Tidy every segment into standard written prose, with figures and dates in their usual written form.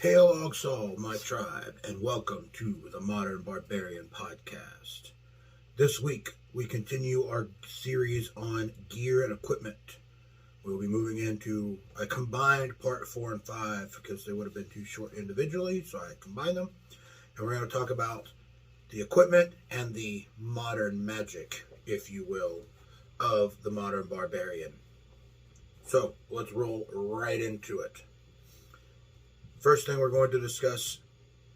Hail Ogsall, my tribe, and welcome to the Modern Barbarian Podcast. This week, we continue our series on gear and equipment. We'll be moving into a combined part 4 and 5 because they would have been too short individually, so I combined them. And we're going to talk about the equipment and the modern magic, if you will, of the modern barbarian. So, let's roll right into it. First thing we're going to discuss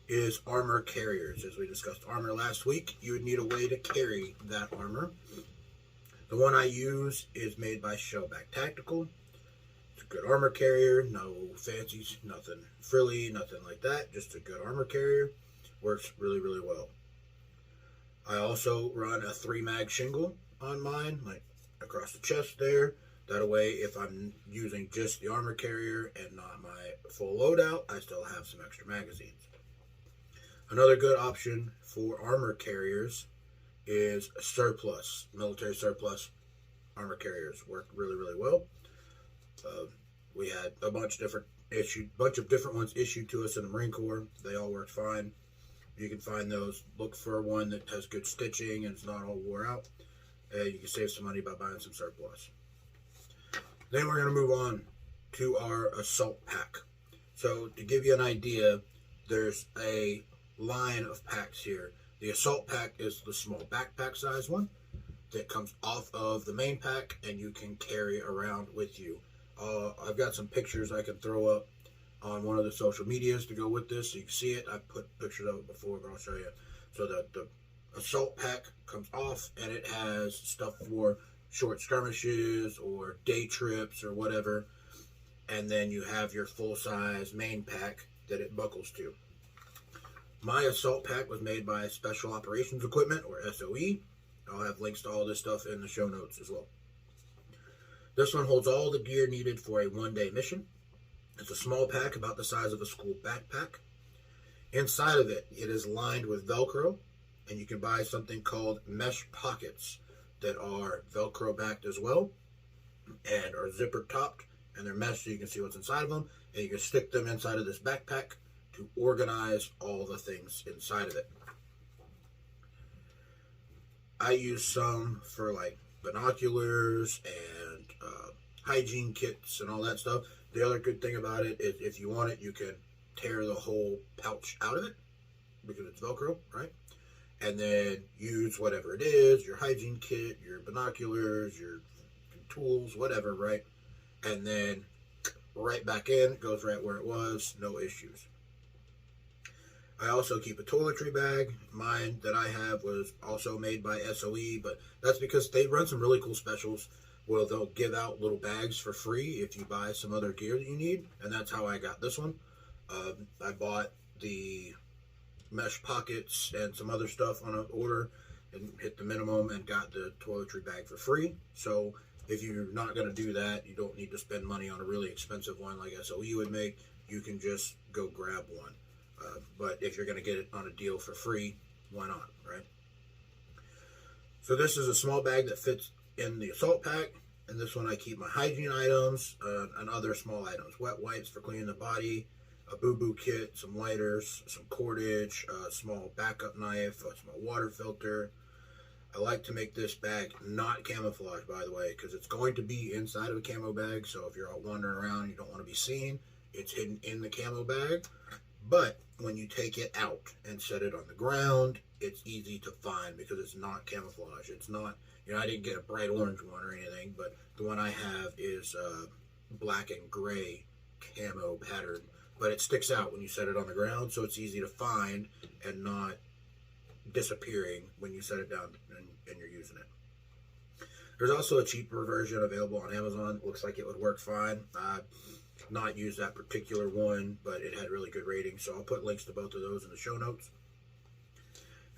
is armor carriers. As we discussed armor last week, you would need a way to carry that armor. The one I use is made by Shellback Tactical. It's a good armor carrier, no fancies, nothing frilly, nothing like that, just a good armor carrier. Works really, really well. I also run a 3-mag shingle on mine, like across the chest there. That way, if I'm using just the armor carrier and not my full loadout, I still have some extra magazines. Another good option for armor carriers is surplus. Military surplus armor carriers work really, really well. We had a bunch of different ones issued to us in the Marine Corps. They all worked fine. You can find those. Look for one that has good stitching and it's not all wore out. And you can save some money by buying some surplus. Then we're going to move on to our assault pack. So to give you an idea, there's a line of packs here. The assault pack is the small backpack size one that comes off of the main pack and you can carry around with you. I've got some pictures I can throw up on one of the social medias to go with this so you can see it. I've put pictures of it before, but I'll show you. So the assault pack comes off and it has stuff for short skirmishes or day trips or whatever, and then you have your full-size main pack that it buckles to. My assault pack was made by Special Operations Equipment, or SOE. I'll have links to all this stuff in the show notes as well. This one holds all the gear needed for a one-day mission. It's a small pack about the size of a school backpack. Inside of it, it is lined with Velcro, and you can buy something called mesh pockets that are Velcro backed as well and are zipper topped, and they're mesh so you can see what's inside of them, and you can stick them inside of this backpack to organize all the things inside of it. I use some for like binoculars and hygiene kits and all that stuff. The other good thing about it is if you want it, you can tear the whole pouch out of it because it's Velcro, right? And then use whatever it is, your hygiene kit, your binoculars, your tools, whatever, right? And then right back in, it goes right where it was, no issues. I also keep a toiletry bag. Mine that I have was also made by SOE, but that's because they run some really cool specials where they'll give out little bags for free if you buy some other gear that you need, and that's how I got this one. I bought the mesh pockets and some other stuff on an order and hit the minimum and got the toiletry bag for free. So if you're not going to do that, you don't need to spend money on a really expensive one like SOE would make. You can just go grab one. But if you're going to get it on a deal for free, why not, right? So this is a small bag that fits in the assault pack. And this one I keep my hygiene items and other small items. Wet wipes for cleaning the body, a boo-boo kit, some lighters, some cordage, a small backup knife, a small water filter. I like to make this bag not camouflage, by the way, because it's going to be inside of a camo bag. So if you're out wandering around and you don't want to be seen, it's hidden in the camo bag. But when you take it out and set it on the ground, it's easy to find because it's not camouflage. It's not, I didn't get a bright orange one or anything, but the one I have is black and gray camo pattern. But it sticks out when you set it on the ground, so it's easy to find and not disappearing when you set it down and you're using it. There's also a cheaper version available on Amazon. Looks like it would work fine. Not used that particular one, but it had really good ratings, so I'll put links to both of those in the show notes.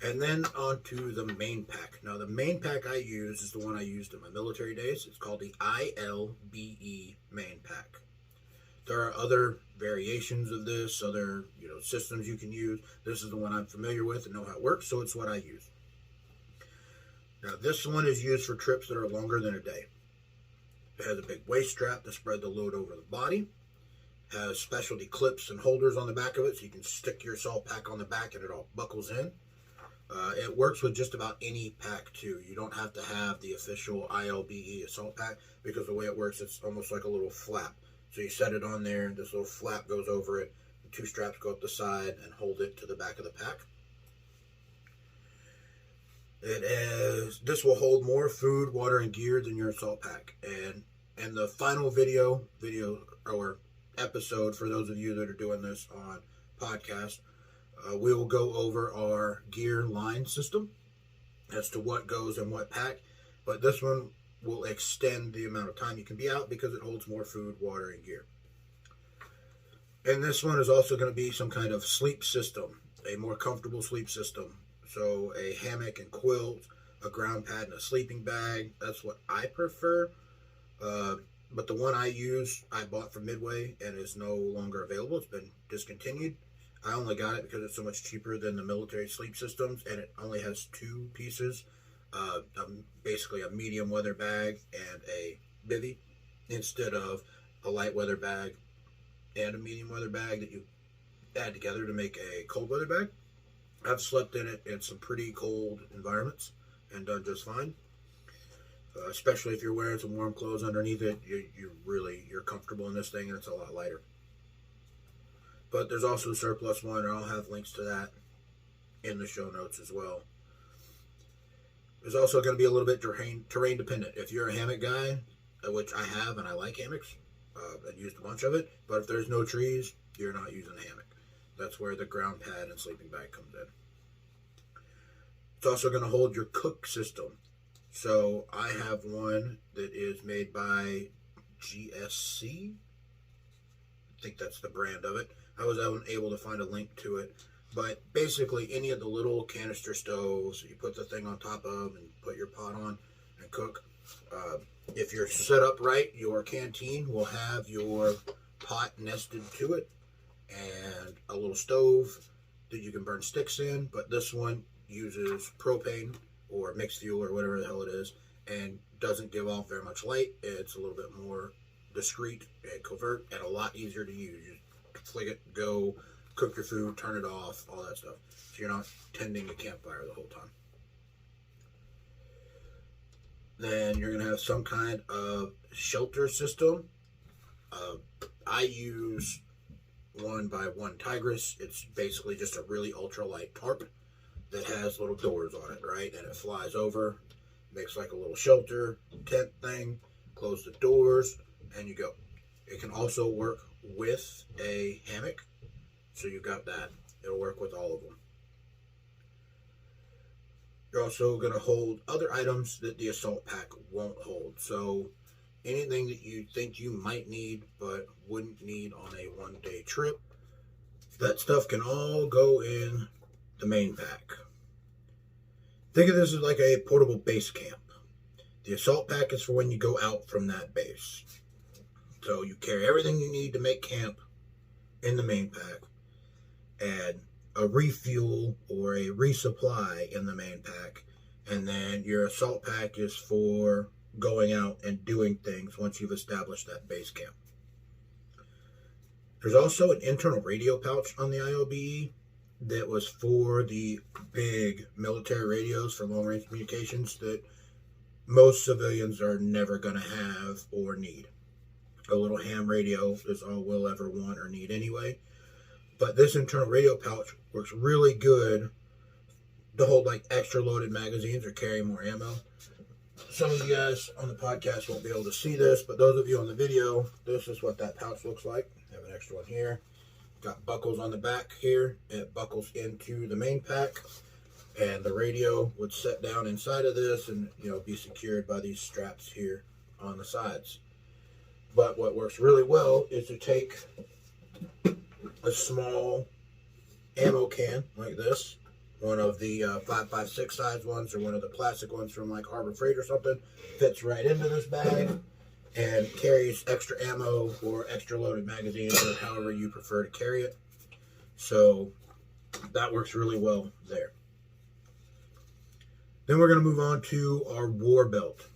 And then on to the main pack. Now, the main pack I use is the one I used in my military days. It's called the ILBE main pack. There are other variations of this, other systems you can use. This is the one I'm familiar with and know how it works, so it's what I use. Now, this one is used for trips that are longer than a day. It has a big waist strap to spread the load over the body. Has specialty clips and holders on the back of it, so you can stick your assault pack on the back and it all buckles in. It works with just about any pack too. You don't have to have the official ILBE assault pack, because the way it works, it's almost like a little flap. So you set it on there, this little flap goes over it, the two straps go up the side and hold it to the back of the pack. This will hold more food, water, and gear than your assault pack. And in the final video or episode, for those of you that are doing this on podcast, we will go over our gear line system as to what goes in what pack. But this one will extend the amount of time you can be out because it holds more food, water, and gear. And this one is also going to be some kind of sleep system, a more comfortable sleep system. So a hammock and quilt, a ground pad, and a sleeping bag. That's what I prefer. But the one I use, I bought from Midway and is no longer available. It's been discontinued. I only got it because it's so much cheaper than the military sleep systems, and it only has two pieces. Basically a medium weather bag and a bivy, instead of a light weather bag and a medium weather bag that you add together to make a cold weather bag. I've slept in it in some pretty cold environments and done just fine. Especially if you're wearing some warm clothes underneath it, you're comfortable in this thing, and it's a lot lighter. But there's also a surplus one, and I'll have links to that in the show notes as well. There's also going to be a little bit terrain dependent. If you're a hammock guy, which I have, and I like hammocks, I've used a bunch of it, but if there's no trees, you're not using a hammock. That's where the ground pad and sleeping bag comes in. It's also going to hold your cook system. So I have one that is made by GSC. I think that's the brand of it. I was able to find a link to it. But basically, any of the little canister stoves, you put the thing on top of and put your pot on and cook. If you're set up right, your canteen will have your pot nested to it and a little stove that you can burn sticks in. But this one uses propane or mixed fuel or whatever the hell it is, and doesn't give off very much light. It's a little bit more discreet and covert and a lot easier to use. You flick it, go, cook your food, turn it off, all that stuff. So you're not tending a campfire the whole time. Then you're going to have some kind of shelter system. I use one by One Tigris. It's basically just a really ultralight tarp that has little doors on it, right? And it flies over, makes like a little shelter, tent thing, close the doors, and you go. It can also work with a hammock, so you've got that. It'll work with all of them. You're also going to hold other items that the assault pack won't hold. So anything that you think you might need but wouldn't need on a one-day trip, that stuff can all go in the main pack. Think of this as like a portable base camp. The assault pack is for when you go out from that base. So you carry everything you need to make camp in the main pack, and a refuel or a resupply in the main pack, and then your assault pack is for going out and doing things once you've established that base camp. There's also an internal radio pouch on the ILBE that was for the big military radios for long-range communications that most civilians are never going to have or need. A little ham radio is all we'll ever want or need anyway. But this internal radio pouch works really good to hold like extra loaded magazines or carry more ammo. Some of you guys on the podcast won't be able to see this, but those of you on the video, this is what that pouch looks like. I have an extra one here. Got buckles on the back here. It buckles into the main pack, and the radio would set down inside of this and be secured by these straps here on the sides. But what works really well is to take a small ammo can like this, one of the 5.56 size ones or one of the plastic ones from like Harbor Freight or something, fits right into this bag and carries extra ammo or extra loaded magazines or however you prefer to carry it. So that works really well there. Then we're going to move on to our war belt.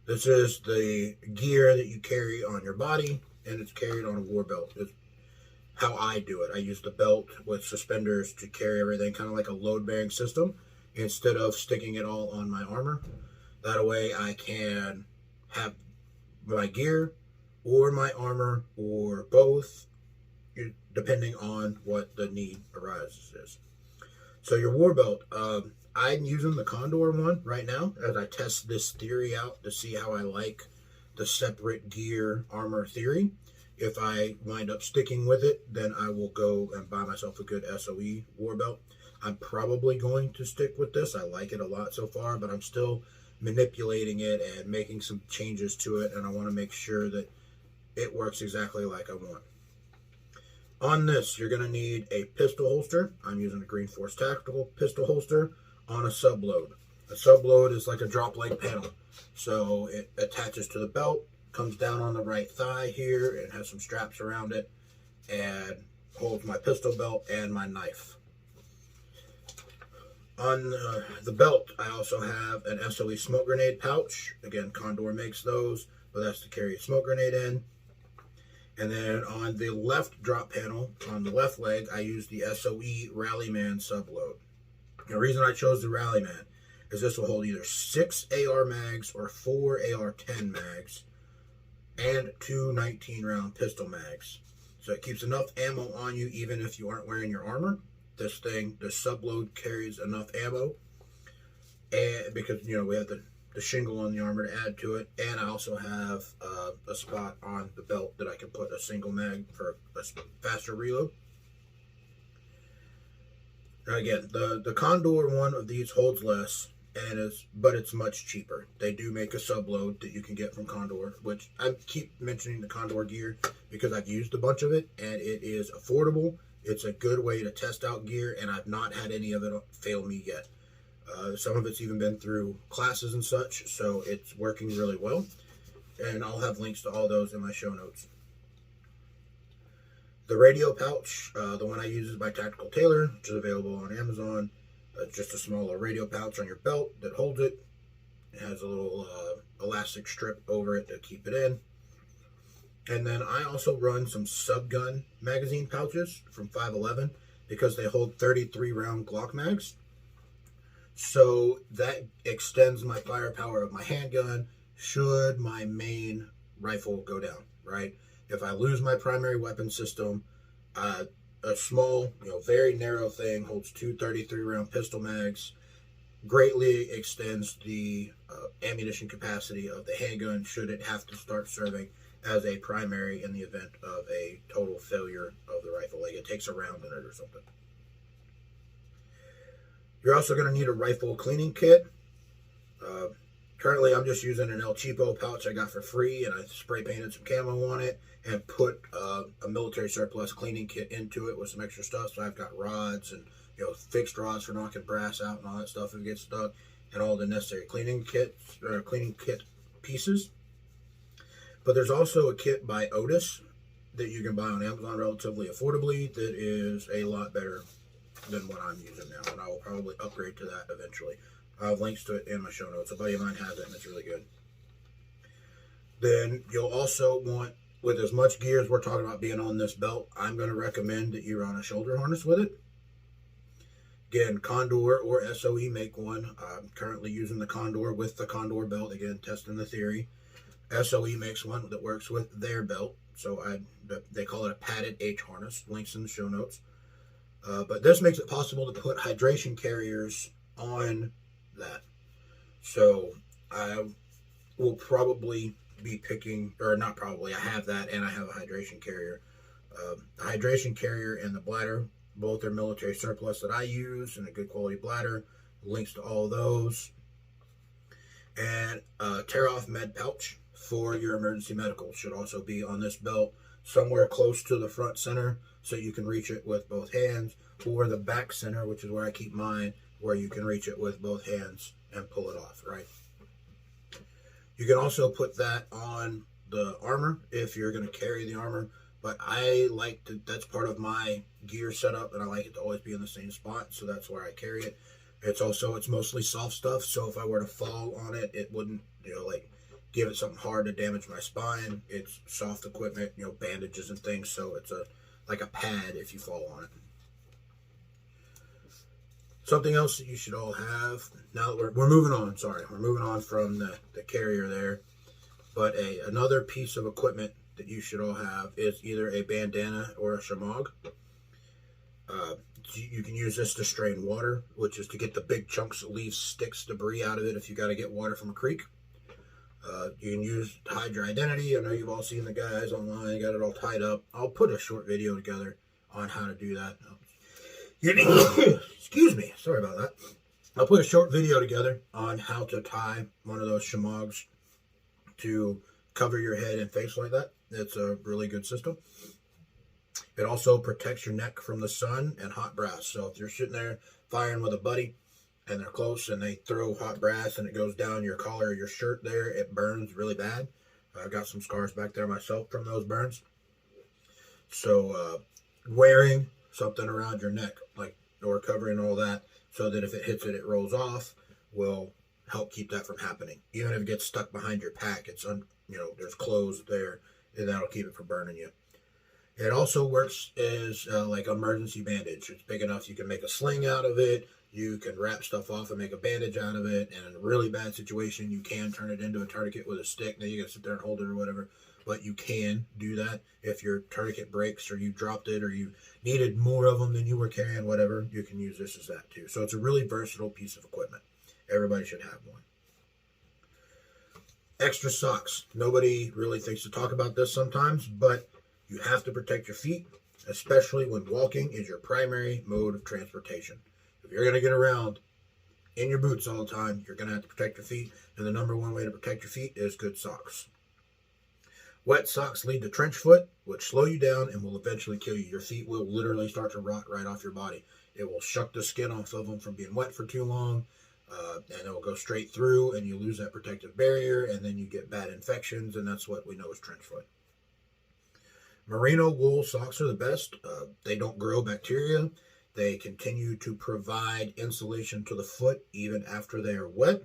This is the gear that you carry on your body and it's carried on a war belt. It's how I do it. I use the belt with suspenders to carry everything, kind of like a load-bearing system, instead of sticking it all on my armor. That way I can have my gear or my armor or both, depending on what the need arises. So your war belt, I'm using the Condor one right now as I test this theory out to see how I like the separate gear armor theory. If I wind up sticking with it, then I will go and buy myself a good SOE war belt. I'm probably going to stick with this. I like it a lot so far, but I'm still manipulating it and making some changes to it, and I want to make sure that it works exactly like I want. On this, you're going to need a pistol holster. I'm using a Green Force Tactical pistol holster on a subload. A subload is like a drop leg panel. So it attaches to the belt, comes down on the right thigh here, and has some straps around it, and holds my pistol belt and my knife. On the belt, I also have an SOE smoke grenade pouch. Again, Condor makes those, but that's to carry a smoke grenade in. And then on the left drop panel, on the left leg, I use the SOE Rallyman subload. The reason I chose the Rallyman is this will hold either 6 AR mags or 4 AR-10 mags and 2 19-round pistol mags. So it keeps enough ammo on you even if you aren't wearing your armor. This subload carries enough ammo, and because we have the shingle on the armor to add to it, and I also have a spot on the belt that I can put a single mag for a faster reload. Now again, the Condor one of these holds less, but it's much cheaper. They do make a subload that you can get from Condor, which I keep mentioning the Condor gear because I've used a bunch of it, and it is affordable. It's a good way to test out gear, and I've not had any of it fail me yet. Some of it's even been through classes and such, so it's working really well. And I'll have links to all those in my show notes. The radio pouch, the one I use is by Tactical Tailor, which is available on Amazon. Just a smaller radio pouch on your belt that holds it. It has a little elastic strip over it to keep it in. And then I also run some subgun magazine pouches from 511 because they hold 33 round Glock mags. So that extends my firepower of my handgun should my main rifle go down, right? If I lose my primary weapon system, a small, very narrow thing holds 2 33 round pistol mags, greatly extends the ammunition capacity of the handgun should it have to start serving as a primary in the event of a total failure of the rifle, like it takes a round in it or something. You're also going to need a rifle cleaning kit. Currently, I'm just using an El Cheapo pouch I got for free, and I spray painted some camo on it and put a military surplus cleaning kit into it with some extra stuff. So I've got rods and fixed rods for knocking brass out and all that stuff if it gets stuck, and all the necessary cleaning kit pieces. But there's also a kit by Otis that you can buy on Amazon relatively affordably that is a lot better than what I'm using now, and I will probably upgrade to that eventually. I'll have links to it in my show notes. A buddy of mine has it, and it's really good. Then you'll also want, with as much gear as we're talking about being on this belt, I'm going to recommend that you run a shoulder harness with it. Again, Condor or SOE make one. I'm currently using the Condor with the Condor belt, again, testing the theory. SOE makes one that works with their belt, so they call it a padded H harness. Links in the show notes. But this makes it possible to put hydration carriers on that. So I will probably be picking, or not probably, I have that and I have a hydration carrier. The hydration carrier and the bladder, both are military surplus that I use, and a good quality bladder. Links to all those. And a tear-off med pouch for your emergency medical should also be on this belt, somewhere close to the front center so you can reach it with both hands, or the back center, which is where I keep mine, where you can reach it with both hands and pull it off, right? You can also put that on the armor if you're going to carry the armor, but I like to, that's part of my gear setup, and I like it to always be in the same spot, so that's where I carry it. It's mostly soft stuff, so if I were to fall on it, it wouldn't, give it something hard to damage my spine. It's soft equipment, bandages and things, so it's like a pad if you fall on it. Something else that you should all have. Now that we're moving on. Sorry, we're moving on from the carrier there. But another piece of equipment that you should all have is either a bandana or a shamog. You can use this to strain water, which is to get the big chunks of leaves, sticks, debris out of it if you got to get water from a creek. You can use hide your identity. I know you've all seen the guys online, got it all tied up. I'll put a short video together on how to do that. Excuse me, sorry about that. I'll put a short video together on how to tie one of those shamogs to cover your head and face like that. It's a really good system. It also protects your neck from the sun and hot brass. So if you're sitting there firing with a buddy and they're close and they throw hot brass and it goes down your collar or your shirt there, it burns really bad. I've got some scars back there myself from those burns. So wearing something around your neck, like, or covering all that, so that if it hits it, it rolls off, will help keep that from happening. Even if it gets stuck behind your pack, it's there's clothes there, and that'll keep it from burning you. It also works as like an emergency bandage. It's big enough you can make a sling out of it. You can wrap stuff off and make a bandage out of it. And in a really bad situation, you can turn it into a tourniquet with a stick. Now you gotta sit there and hold it or whatever. But you can do that if your tourniquet breaks or you dropped it or you needed more of them than you were carrying, whatever. You can use this as that too. So it's a really versatile piece of equipment. Everybody should have one. Extra socks. Nobody really thinks to talk about this sometimes, but you have to protect your feet, especially when walking is your primary mode of transportation. If you're going to get around in your boots all the time, you're going to have to protect your feet, and the number one way to protect your feet is good socks. Wet socks lead to trench foot, which slow you down and will eventually kill you. Your feet will literally start to rot right off your body. It will shuck the skin off of them from being wet for too long, and it will go straight through, and you lose that protective barrier, and then you get bad infections, and that's what we know as trench foot. Merino wool socks are the best. They don't grow bacteria. They continue to provide insulation to the foot even after they are wet.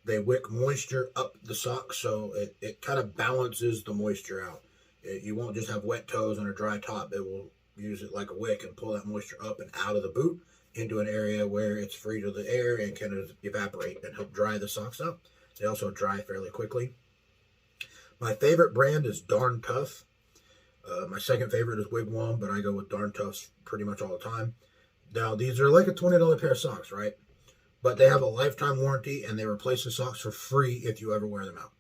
They wick moisture up the sock, so it kind of balances the moisture out. You won't just have wet toes on a dry top. It will use it like a wick and pull that moisture up and out of the boot into an area where it's free to the air and can evaporate and help dry the socks up. They also dry fairly quickly. My favorite brand is Darn Tough. My second favorite is Wigwam, but I go with Darn Toughs pretty much all the time. Now, these are like a $20 pair of socks, right? But they have a lifetime warranty, and they replace the socks for free if you ever wear them out.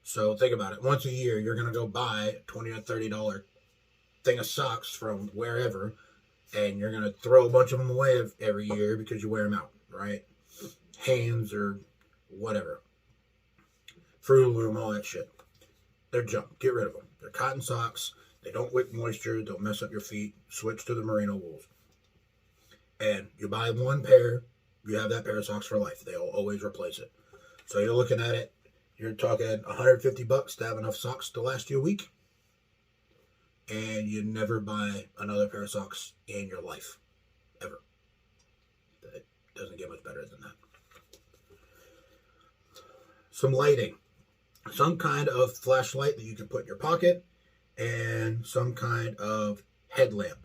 So think about it. Once a year, you're going to go buy a $20 or $30 thing of socks from wherever, and you're going to throw a bunch of them away every year because you wear them out, right? Hanes or whatever. Fruit of the Loom, all that shit. They're junk. Get rid of them. They're cotton socks. They don't wick moisture. They'll mess up your feet. Switch to the merino wools. And you buy one pair, you have that pair of socks for life. They'll always replace it. So you're looking at it, you're talking $150 to have enough socks to last you a week. And you never buy another pair of socks in your life. Ever. It doesn't get much better than that. Some lighting. Some kind of flashlight that you can put in your pocket. And some kind of headlamp.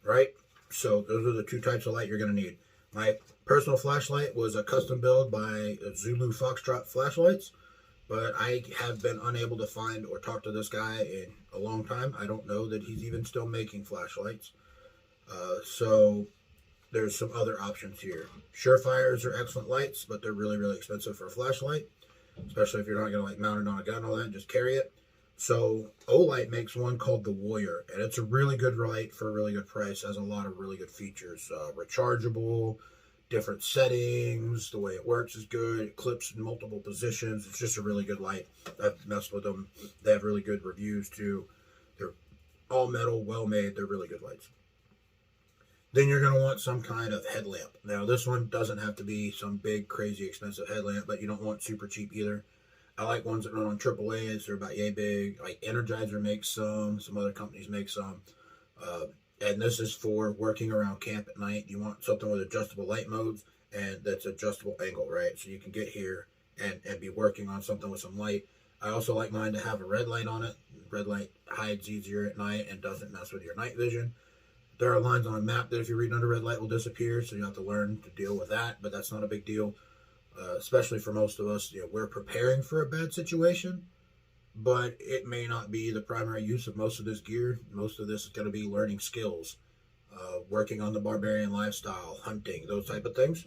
Right? So those are the two types of light you're going to need. My personal flashlight was a custom build by Zulu Foxtrot Flashlights, but I have been unable to find or talk to this guy in a long time. I don't know that he's even still making flashlights. So there's some other options here. Surefires are excellent lights, but they're really, really expensive for a flashlight, especially if you're not going to like mount it on a gun and all that and just carry it. So Olight makes one called the Warrior, and it's a really good light for a really good price. It has a lot of really good features. Rechargeable, different settings, the way it works is good. It clips in multiple positions. It's just a really good light. I've messed with them. They have really good reviews too. They're all metal, well made. They're really good lights. Then you're going to want some kind of headlamp. Now this one doesn't have to be some big, crazy, expensive headlamp, but you don't want super cheap either. I like ones that run on AAAs. They're about yay big. Like Energizer makes some other companies make some. And this is for working around camp at night. You want something with adjustable light modes and that's adjustable angle, right? So you can get here and be working on something with some light. I also like mine to have a red light on it. Red light hides easier at night and doesn't mess with your night vision. There are lines on a map that if you read under red light will disappear, so you have to learn to deal with that, but that's not a big deal, especially for most of us. We're preparing for a bad situation, but it may not be the primary use of most of this gear. Most of this is going to be learning skills, working on the barbarian lifestyle, hunting, those type of things.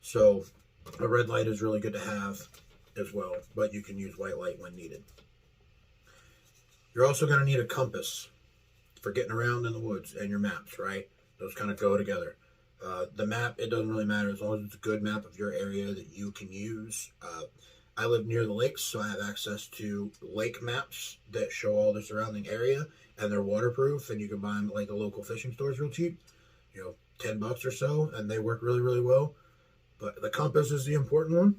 So a red light is really good to have as well, but you can use white light when needed. You're also going to need a compass for getting around in the woods, and your maps, right? Those kind of go together. The map, it doesn't really matter as long as it's a good map of your area that you can use. I live near the lakes, so I have access to lake maps that show all the surrounding area, and they're waterproof, and you can buy them at like the local fishing stores real cheap, $10 or so, and they work really, really well. But the compass is the important one.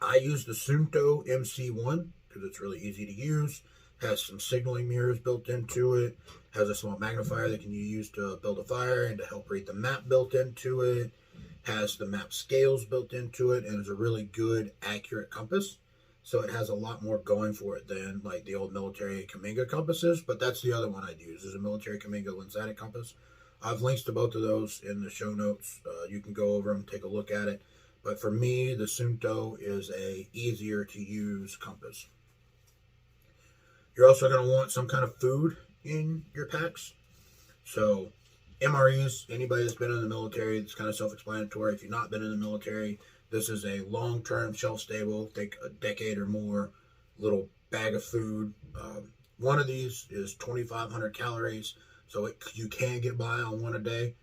I use the Suunto MC1 because it's really easy to use. Has some signaling mirrors built into it. Has a small magnifier that can you use to build a fire and to help read the map built into it. Has the map scales built into it, and is a really good, accurate compass. So it has a lot more going for it than like the old military Kaminga compasses. But that's the other one I'd use, is a military Kaminga Lensatic compass. I've links to both of those in the show notes. You can go over them, take a look at it. But for me, the Suunto is a easier to use compass. You're also going to want some kind of food in your packs. So MREs, anybody that's been in the military, it's kind of self-explanatory. If you've not been in the military, this is a long-term, shelf-stable, think a decade or more, little bag of food. One of these is 2,500 calories, so you can get by on one a day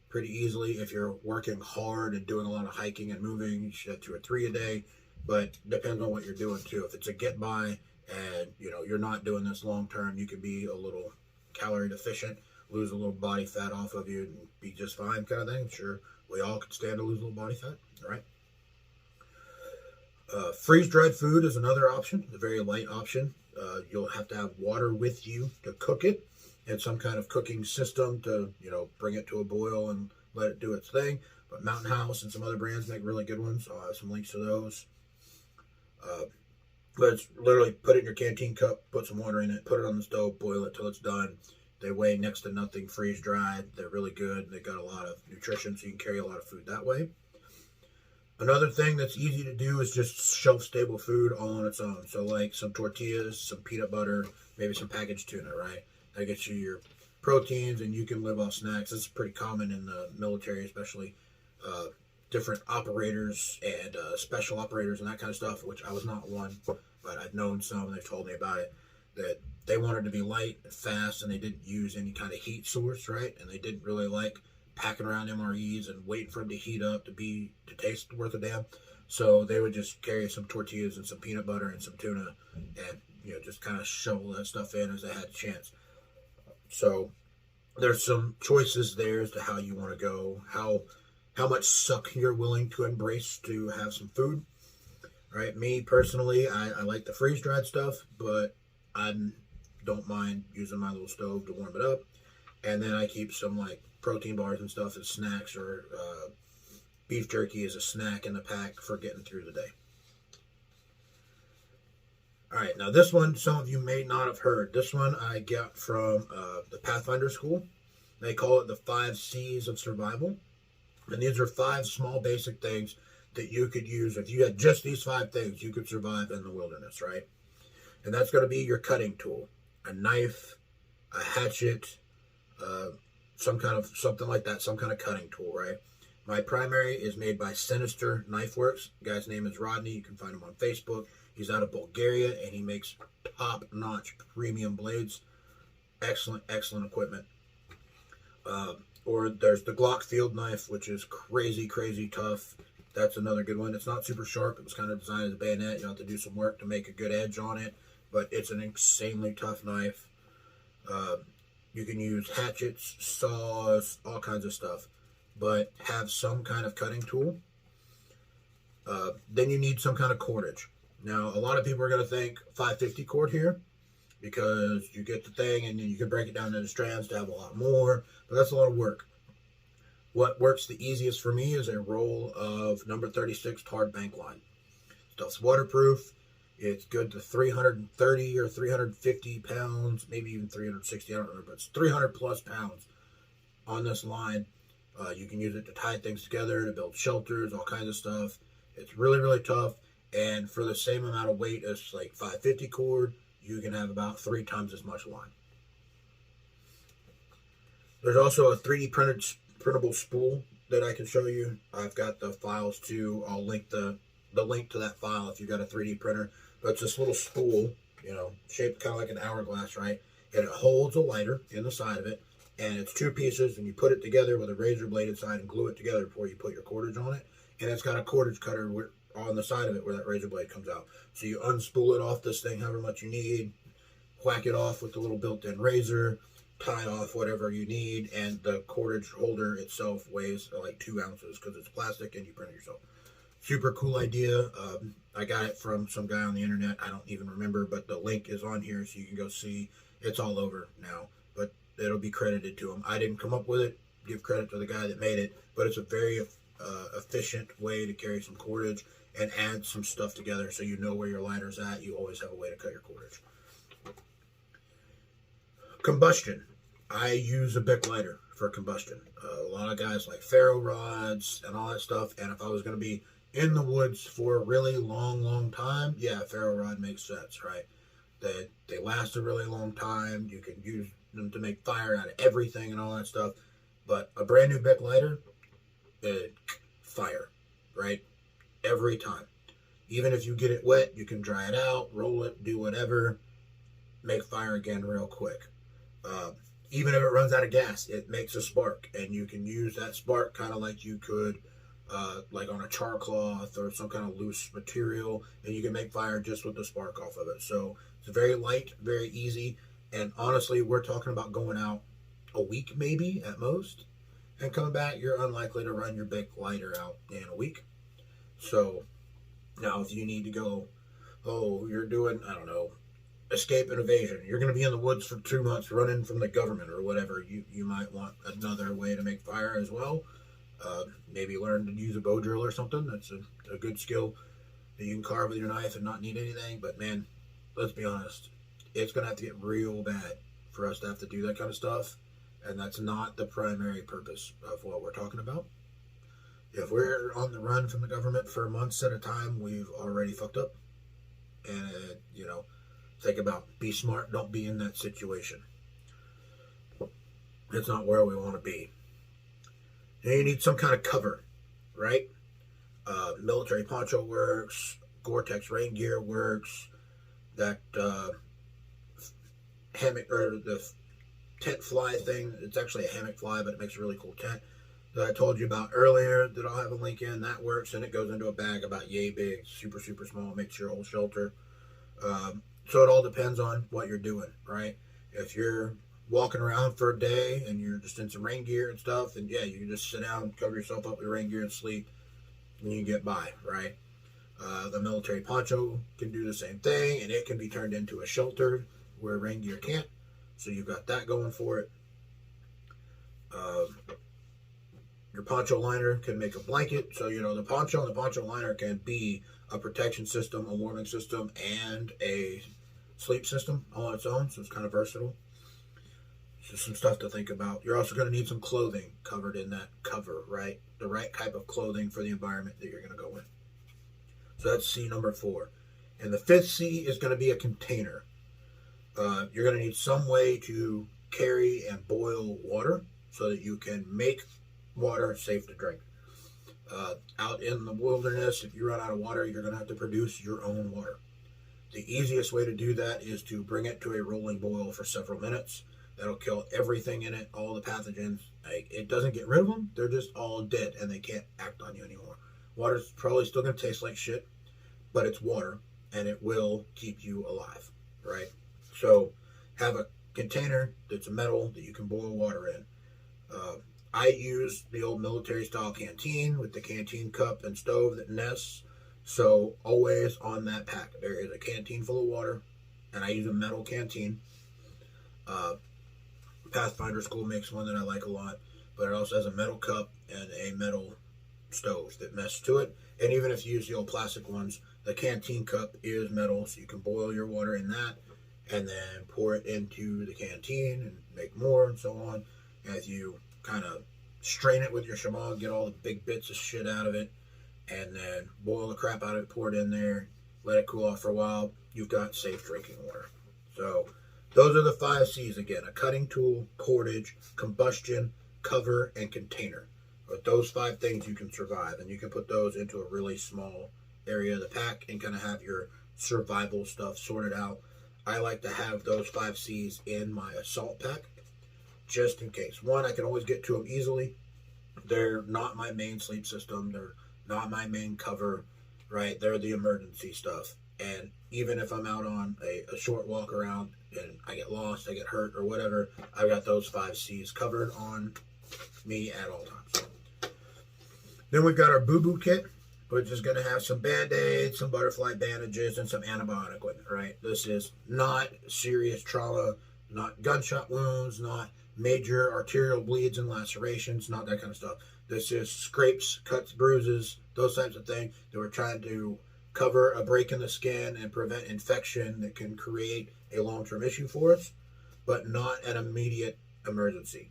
pretty easily. If you're working hard and doing a lot of hiking and moving, you should have 2 or 3 a day, but depends on what you're doing too. If it's a get-by, and you're not doing this long term, you can be a little calorie deficient, lose a little body fat off of you, and be just fine, kind of thing. Sure, we all could stand to lose a little body fat, right? Freeze-dried food is another option, a very light option. You'll have to have water with you to cook it, and some kind of cooking system to bring it to a boil and let it do its thing. But Mountain House and some other brands make really good ones. I'll have some links to those. But it's literally put it in your canteen cup, put some water in it, put it on the stove, boil it till it's done. They weigh next to nothing, freeze dried. They're really good. They got a lot of nutrition, so you can carry a lot of food that way. Another thing that's easy to do is just shelf-stable food all on its own. So like some tortillas, some peanut butter, maybe some packaged tuna, right? That gets you your proteins, and you can live off snacks. It's pretty common in the military, especially different operators and special operators and that kind of stuff, which I was not one, but I've known some, and they've told me about it, that they wanted to be light and fast, and they didn't use any kind of heat source, right? And they didn't really like packing around MREs and waiting for them to heat up to taste worth a damn. So they would just carry some tortillas and some peanut butter and some tuna, and just kind of shovel that stuff in as they had a chance. So there's some choices there as to how you want to go, how much suck you're willing to embrace to have some food, right? Me personally, I like the freeze-dried stuff, but I don't mind using my little stove to warm it up. And then I keep some like protein bars and stuff as snacks, or beef jerky as a snack in the pack for getting through the day. All right, now this one, some of you may not have heard. This one I got from the Pathfinder School. They call it the 5 C's of Survival. And these are 5 small basic things that you could use. If you had just these 5 things, you could survive in the wilderness, right? And that's going to be your cutting tool, a knife, a hatchet, something like that, some kind of cutting tool, right? My primary is made by Sinister Knife Works. The guy's name is Rodney. You can find him on Facebook. He's out of Bulgaria, and he makes top-notch premium blades. Excellent, excellent equipment. Or there's the Glock field knife, which is crazy, crazy tough. That's another good one. It's not super sharp. It was kind of designed as a bayonet. You have to do some work to make a good edge on it, but it's an insanely tough knife. You can use hatchets, saws, all kinds of stuff, but have some kind of cutting tool. Then you need some kind of cordage. Now, a lot of people are going to think 550 cord here, because you get the thing and then you can break it down into strands to have a lot more, but that's a lot of work. What works the easiest for me is a roll of number 36 tarred bank line. Stuff's waterproof. It's good to 330 or 350 pounds, maybe even 360, I don't remember, but it's 300 plus pounds on this line. You can use it to tie things together, to build shelters, all kinds of stuff. It's really, really tough. And for the same amount of weight as like 550 cord, you can have about 3 times as much line. There's also a 3D printable spool that I can show you. I've got the files too. I'll link the link to that file if you've got a 3D printer. But it's this little spool, shaped kind of like an hourglass, right? And it holds a lighter in the side of it. And it's 2 pieces, and you put it together with a razor blade inside and glue it together before you put your cordage on it. And it's got a cordage cutter on the side of it where that razor blade comes out. So you unspool it off this thing however much you need, whack it off with the little built-in razor, tie off whatever you need, and the cordage holder itself weighs like 2 ounces because it's plastic and you print it yourself. Super cool idea. I got it from some guy on the internet. I don't even remember, but the link is on here so you can go see. It's all over now, but it'll be credited to him. I didn't come up with it. Give credit to the guy that made it, but it's a very efficient way to carry some cordage and add some stuff together so you know where your lighter's at. You always have a way to cut your cordage. Combustion. I use a Bic lighter for combustion. A lot of guys like ferro rods and all that stuff, and if I was going to be in the woods for a really long time, yeah, ferro rod makes sense, right? They last a really long time. You can use them to make fire out of everything and all that stuff. But a brand new Bic lighter, fire, right? Every time. Even if you get it wet, you can dry it out, roll it, do whatever, make fire again real quick. Even if it runs out of gas, it makes a spark, and you can use that spark kind of like you could like on a char cloth or some kind of loose material, and you can make fire just with the spark off of it. So it's very light, very easy, and honestly, we're talking about going out a week maybe at most, and coming back, you're unlikely to run your Bic lighter out in a week. So now if you need to go, you're doing, I don't know, escape and evasion, you're going to be in the woods for 2 months running from the government or whatever, you might want another way to make fire as well. Maybe learn to use a bow drill or something. That's a good skill that you can carve with your knife and not need anything. But man, let's be honest, it's going to have to get real bad for us to have to do that kind of stuff. And that's not the primary purpose of what we're talking about. If we're on the run from the government for months at a time, we've already fucked up. And, think about, be smart, don't be in that situation. It's not where we want to be. And you need some kind of cover, right? Military poncho works, Gore-Tex rain gear works, that hammock, or the tent fly thing, it's actually a hammock fly, but it makes a really cool tent that I told you about earlier that I'll have a link in. That works, and it goes into a bag about yay big, super, super small, makes your whole shelter. So it all depends on what you're doing, right? If you're walking around for a day and you're just in some rain gear and stuff, and yeah, you can just sit down, cover yourself up with rain gear and sleep, and you can get by, right? The military poncho can do the same thing, and it can be turned into a shelter where rain gear can't. So you've got that going for it. Your poncho liner can make a blanket. So, the poncho and the poncho liner can be a protection system, a warming system, and a sleep system all on its own. So it's kind of versatile. Just some stuff to think about. You're also going to need some clothing covered in that cover, right? The right type of clothing for the environment that you're going to go in. So that's C number 4. And the 5th C is going to be a container. You're going to need some way to carry and boil water so that you can make water safe to drink. Out in the wilderness, if you run out of water, you're going to have to produce your own water. The easiest way to do that is to bring it to a rolling boil for several minutes. That'll kill everything in it, all the pathogens. It doesn't get rid of them. They're just all dead, and they can't act on you anymore. Water's probably still going to taste like shit, but it's water, and it will keep you alive, right? So have a container that's metal that you can boil water in. I use the old military-style canteen with the canteen cup and stove that nests. So always on that pack, there is a canteen full of water, and I use a metal canteen. Pathfinder School makes one that I like a lot, but it also has a metal cup and a metal stove that nests to it. And even if you use the old plastic ones, The canteen cup is metal, so you can boil your water in that and then pour it into the canteen and make more and so on. As you kind of strain it with your shamag, get all the big bits of shit out of it, and then boil the crap out of it, pour it in there, let it cool off for a while. You've got safe drinking water. So those are the 5 C's again: a cutting tool, cordage, combustion, cover, and container. With those 5 things, you can survive, and you can put those into a really small area of the pack and kind of have your survival stuff sorted out. I like to have those 5 C's in my assault pack just in case. One, I can always get to them easily. They're not my main sleep system. They're not my main cover, right? They're the emergency stuff. And even if I'm out on a short walk around and I get lost, I get hurt or whatever, I've got those 5 C's covered on me at all times. Then we've got our boo-boo kit, which is going to have some Band-Aids, some butterfly bandages, and some antibiotic equipment, right? This is not serious trauma, not gunshot wounds, not major arterial bleeds and lacerations, not that kind of stuff. This is scrapes, cuts, bruises, those types of things that we're trying to cover a break in the skin and prevent infection that can create a long-term issue for us, but not an immediate emergency.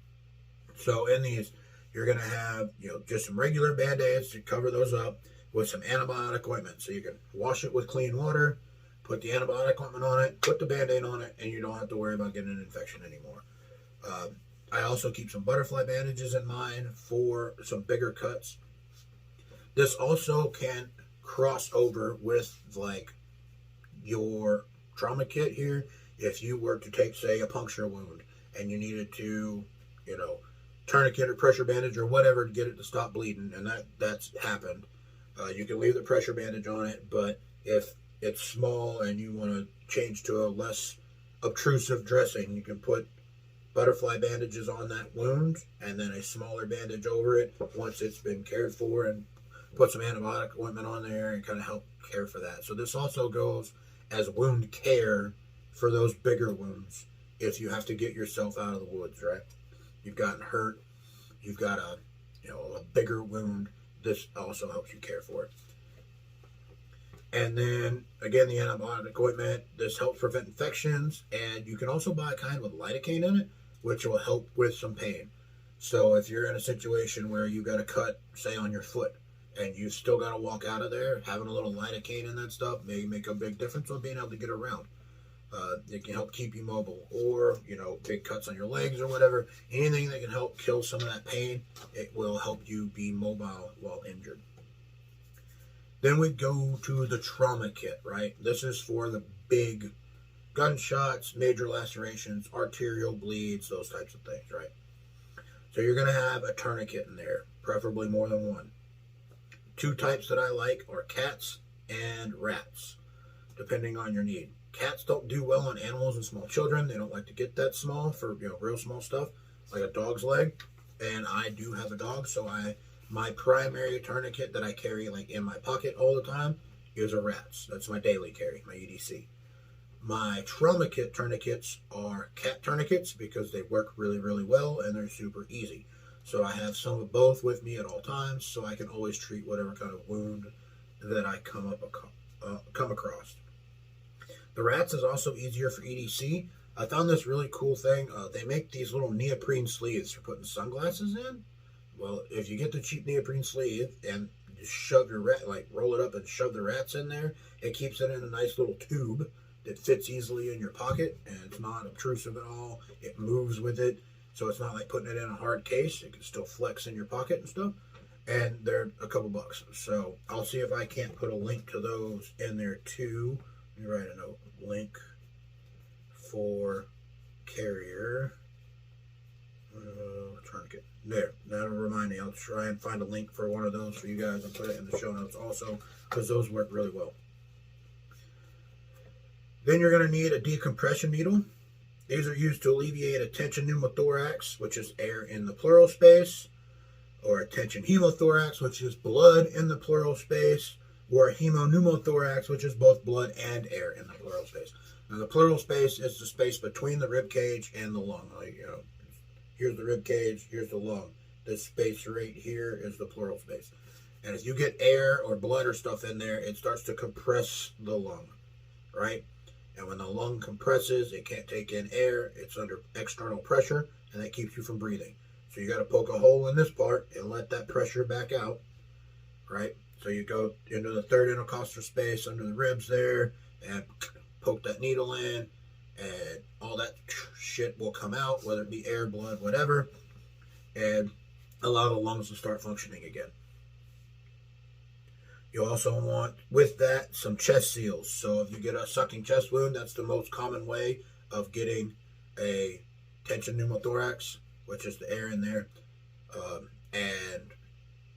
So in these, you're going to have, just some regular Band-Aids to cover those up with some antibiotic ointment. So you can wash it with clean water, put the antibiotic ointment on it, put the Band-Aid on it, and you don't have to worry about getting an infection anymore. I also keep some butterfly bandages in mind for some bigger cuts. This also can cross over with like your trauma kit here. If you were to take, say, a puncture wound and you needed to, tourniquet or pressure bandage or whatever to get it to stop bleeding, and that's happened, you can leave the pressure bandage on it. But if it's small and you want to change to a less obtrusive dressing, you can put butterfly bandages on that wound and then a smaller bandage over it once it's been cared for, and put some antibiotic ointment on there and kind of help care for that. So this also goes as wound care for those bigger wounds. If you have to get yourself out of the woods, right? You've gotten hurt, you've got a bigger wound, this also helps you care for it. And then, again, the antibiotic ointment, this helps prevent infections, and you can also buy a kind with lidocaine in it, which will help with some pain. So if you're in a situation where you got a cut, say, on your foot, and you still got to walk out of there, having a little lidocaine in that stuff may make a big difference on being able to get around. It can help keep you mobile, or, big cuts on your legs or whatever. Anything that can help kill some of that pain, it will help you be mobile while injured. Then we go to the trauma kit, right? This is for the big gunshots, major lacerations, arterial bleeds, those types of things, right? So you're going to have a tourniquet in there, preferably more than one. 2 types that I like are cats and rats, depending on your need. Cats don't do well on animals and small children. They don't like to get that small for real small stuff, like a dog's leg. And I do have a dog, so my primary tourniquet that I carry like in my pocket all the time is a rat's. That's my daily carry, my EDC. My trauma kit tourniquets are cat tourniquets because they work really, really well and they're super easy. So I have some of both with me at all times, so I can always treat whatever kind of wound that I come across. The rats is also easier for EDC. I found this really cool thing. They make these little neoprene sleeves for putting sunglasses in. Well, if you get the cheap neoprene sleeve and just shove your rat, roll it up and shove the rats in there, it keeps it in a nice little tube that fits easily in your pocket, and it's not obtrusive at all. It moves with it, so it's not like putting it in a hard case. It can still flex in your pocket and stuff, and they're a couple bucks. So I'll see if I can't put a link to those in there too. Let me write a note. Link for carrier tourniquet. There, that'll remind me. I'll try and find a link for one of those for you guys and put it in the show notes also, because those work really well. Then you're going to need a decompression needle. These are used to alleviate a tension pneumothorax, which is air in the pleural space, or a tension hemothorax, which is blood in the pleural space, or a hemopneumothorax, which is both blood and air in the pleural space. Now, the pleural space is the space between the rib cage and the lung. Here's the rib cage, here's the lung. This space right here is the pleural space. And if you get air or blood or stuff in there, it starts to compress the lung, right? And when the lung compresses, it can't take in air. It's under external pressure, and that keeps you from breathing. So you got to poke a hole in this part and let that pressure back out, right? So you go into the third intercostal space under the ribs there and poke that needle in, and all that shit will come out, whether it be air, blood, whatever, and allow the lungs to start functioning again. You also want, with that, some chest seals. So if you get a sucking chest wound, that's the most common way of getting a tension pneumothorax, which is the air in there. And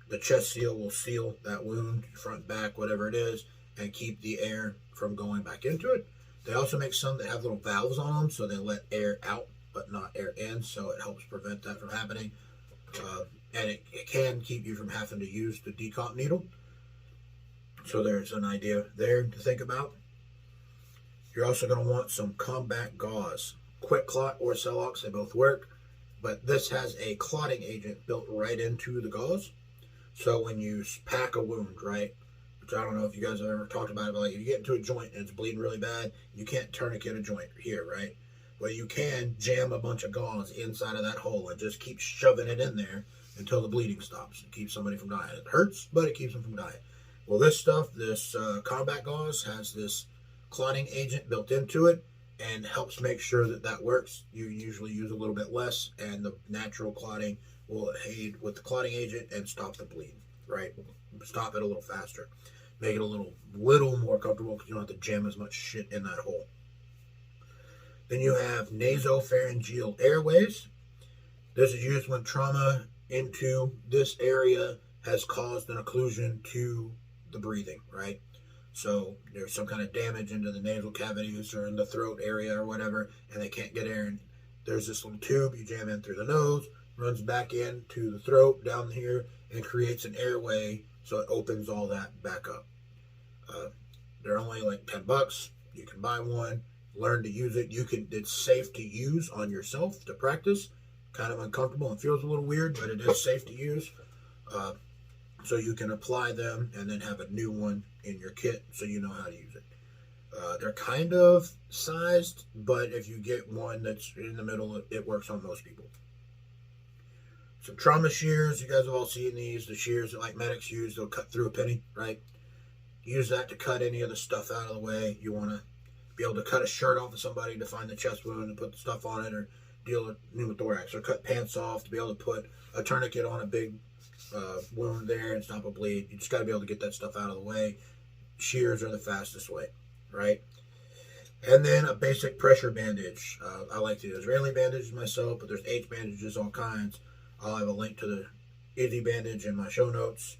the chest seal will seal that wound, front, back, whatever it is, and keep the air from going back into it. They also make some that have little valves on them, so they let air out, but not air in, so it helps prevent that from happening. And it can keep you from having to use the decomp needle. So there's an idea there to think about. You're also going to want some combat gauze. QuikClot or Celox, they both work. But this has a clotting agent built right into the gauze. So when you pack a wound, right, which I don't know if you guys have ever talked about it, but like if you get into a joint and it's bleeding really bad, you can't tourniquet a joint here, right? Well, you can jam a bunch of gauze inside of that hole and just keep shoving it in there until the bleeding stops. It keeps somebody from dying. It hurts, but it keeps them from dying. Well, this stuff, this combat gauze has this clotting agent built into it and helps make sure that that works. You usually use a little bit less, and the natural clotting will aid with the clotting agent and stop the bleed, right? Stop it a little faster. Make it a little more comfortable because you don't have to jam as much shit in that hole. Then you have nasopharyngeal airways. This is used when trauma into this area has caused an occlusion to the breathing, right? So there's some kind of damage into the nasal cavities or in the throat area or whatever, and they can't get air. And there's this little tube you jam in through the nose, runs back into the throat down here, and creates an airway, so it opens all that back up. They're only like $10. You can buy one, learn to use it. It's safe to use on yourself to practice. Kind of uncomfortable and feels a little weird, but it is safe to use. So you can apply them and then have a new one in your kit so you know how to use it. They're kind of sized, but if you get one that's in the middle, it works on most people. Some trauma shears. You guys have all seen these. The shears that like medics use, they'll cut through a penny, right? Use that to cut any of the stuff out of the way. You want to be able to cut a shirt off of somebody to find the chest wound and put the stuff on it, or deal with pneumothorax, or cut pants off to be able to put a tourniquet on a big wound there and stop a bleed. You just got to be able to get that stuff out of the way. Shears are the fastest way, right? And then a basic pressure bandage. I like to do Israeli bandages myself, but there's H bandages, all kinds. I'll have a link to the Izzy bandage in my show notes.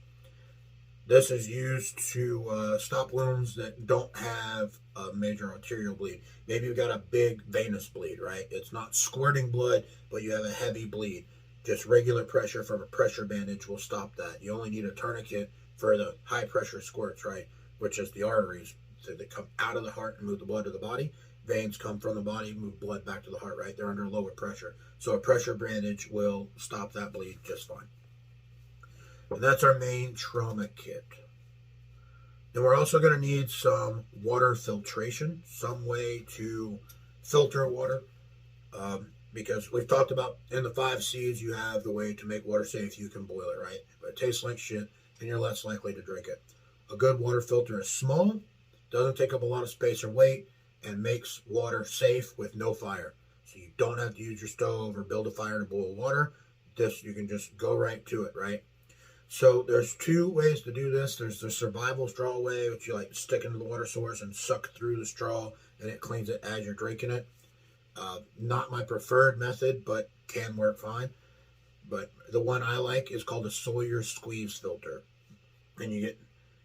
This is used to stop wounds that don't have a major arterial bleed. Maybe you've got a big venous bleed, right? It's not squirting blood, but you have a heavy bleed. Just regular pressure from a pressure bandage will stop that. You only need a tourniquet for the high pressure squirts, right? Which is the arteries. So they come out of the heart and move the blood to the body. Veins come from the body, move blood back to the heart, right? They're under lower pressure. So a pressure bandage will stop that bleed just fine. And that's our main trauma kit. Then we're also going to need some water filtration, some way to filter water. Because we've talked about in the 5 C's, you have the way to make water safe. You can boil it, right? But it tastes like shit, and you're less likely to drink it. A good water filter is small, doesn't take up a lot of space or weight, and makes water safe with no fire. So you don't have to use your stove or build a fire to boil water. You can just go right to it, right? So there's 2 ways to do this. There's the survival straw way, which you like stick into the water source and suck through the straw, and it cleans it as you're drinking it. Not my preferred method, but can work fine. But the one I like is called a Sawyer squeeze filter. And you get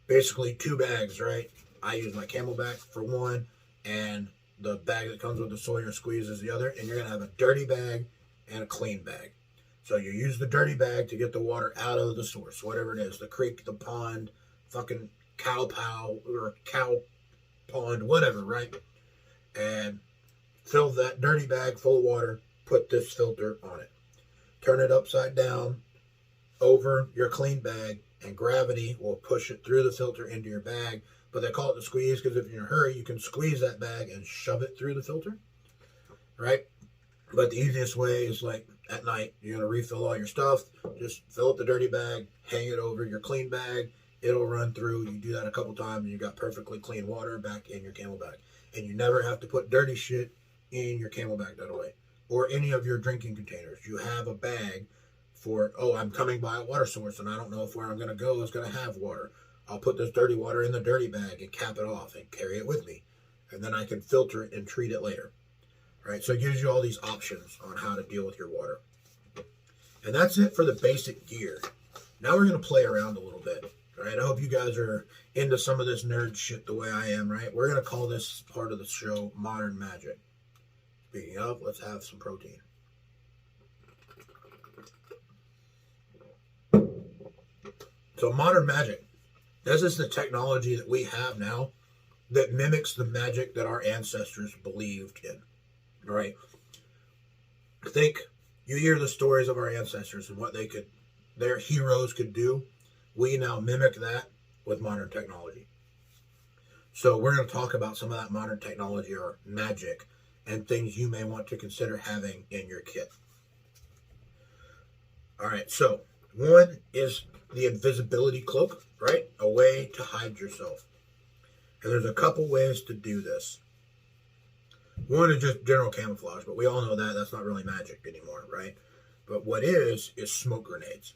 basically 2 bags, right? I use my Camelback for one, and the bag that comes with the Sawyer squeeze is the other. And you're going to have a dirty bag and a clean bag. So you use the dirty bag to get the water out of the source, whatever it is, the creek, the pond, fucking cow pow, or cow pond, whatever, right? And fill that dirty bag full of water, put this filter on it. Turn it upside down, over your clean bag, and gravity will push it through the filter into your bag. But they call it the squeeze because if you're in a hurry, you can squeeze that bag and shove it through the filter, right? But the easiest way is like at night, you're going to refill all your stuff. Just fill up the dirty bag, hang it over your clean bag. It'll run through. You do that a couple times and you got perfectly clean water back in your CamelBak. And you never have to put dirty shit in your CamelBak that way or any of your drinking containers. You have a bag for, oh, I'm coming by a water source and I don't know if where I'm going to go is going to have water. I'll put this dirty water in the dirty bag and cap it off and carry it with me. And then I can filter it and treat it later. Right? So it gives you all these options on how to deal with your water. And that's it for the basic gear. Now we're going to play around a little bit. Right? I hope you guys are into some of this nerd shit the way I am, right? We're going to call this part of the show Modern Magic. Speaking of, let's have some protein. So Modern Magic. This is the technology that we have now that mimics the magic that our ancestors believed in. Right? I think you hear the stories of our ancestors and what their heroes could do. We now mimic that with modern technology. So we're going to talk about some of that modern technology or magic and things you may want to consider having in your kit. All right, so one is the invisibility cloak, right? A way to hide yourself. And there's a couple ways to do this. One is just general camouflage, but we all know that that's not really magic anymore, right? But what is smoke grenades.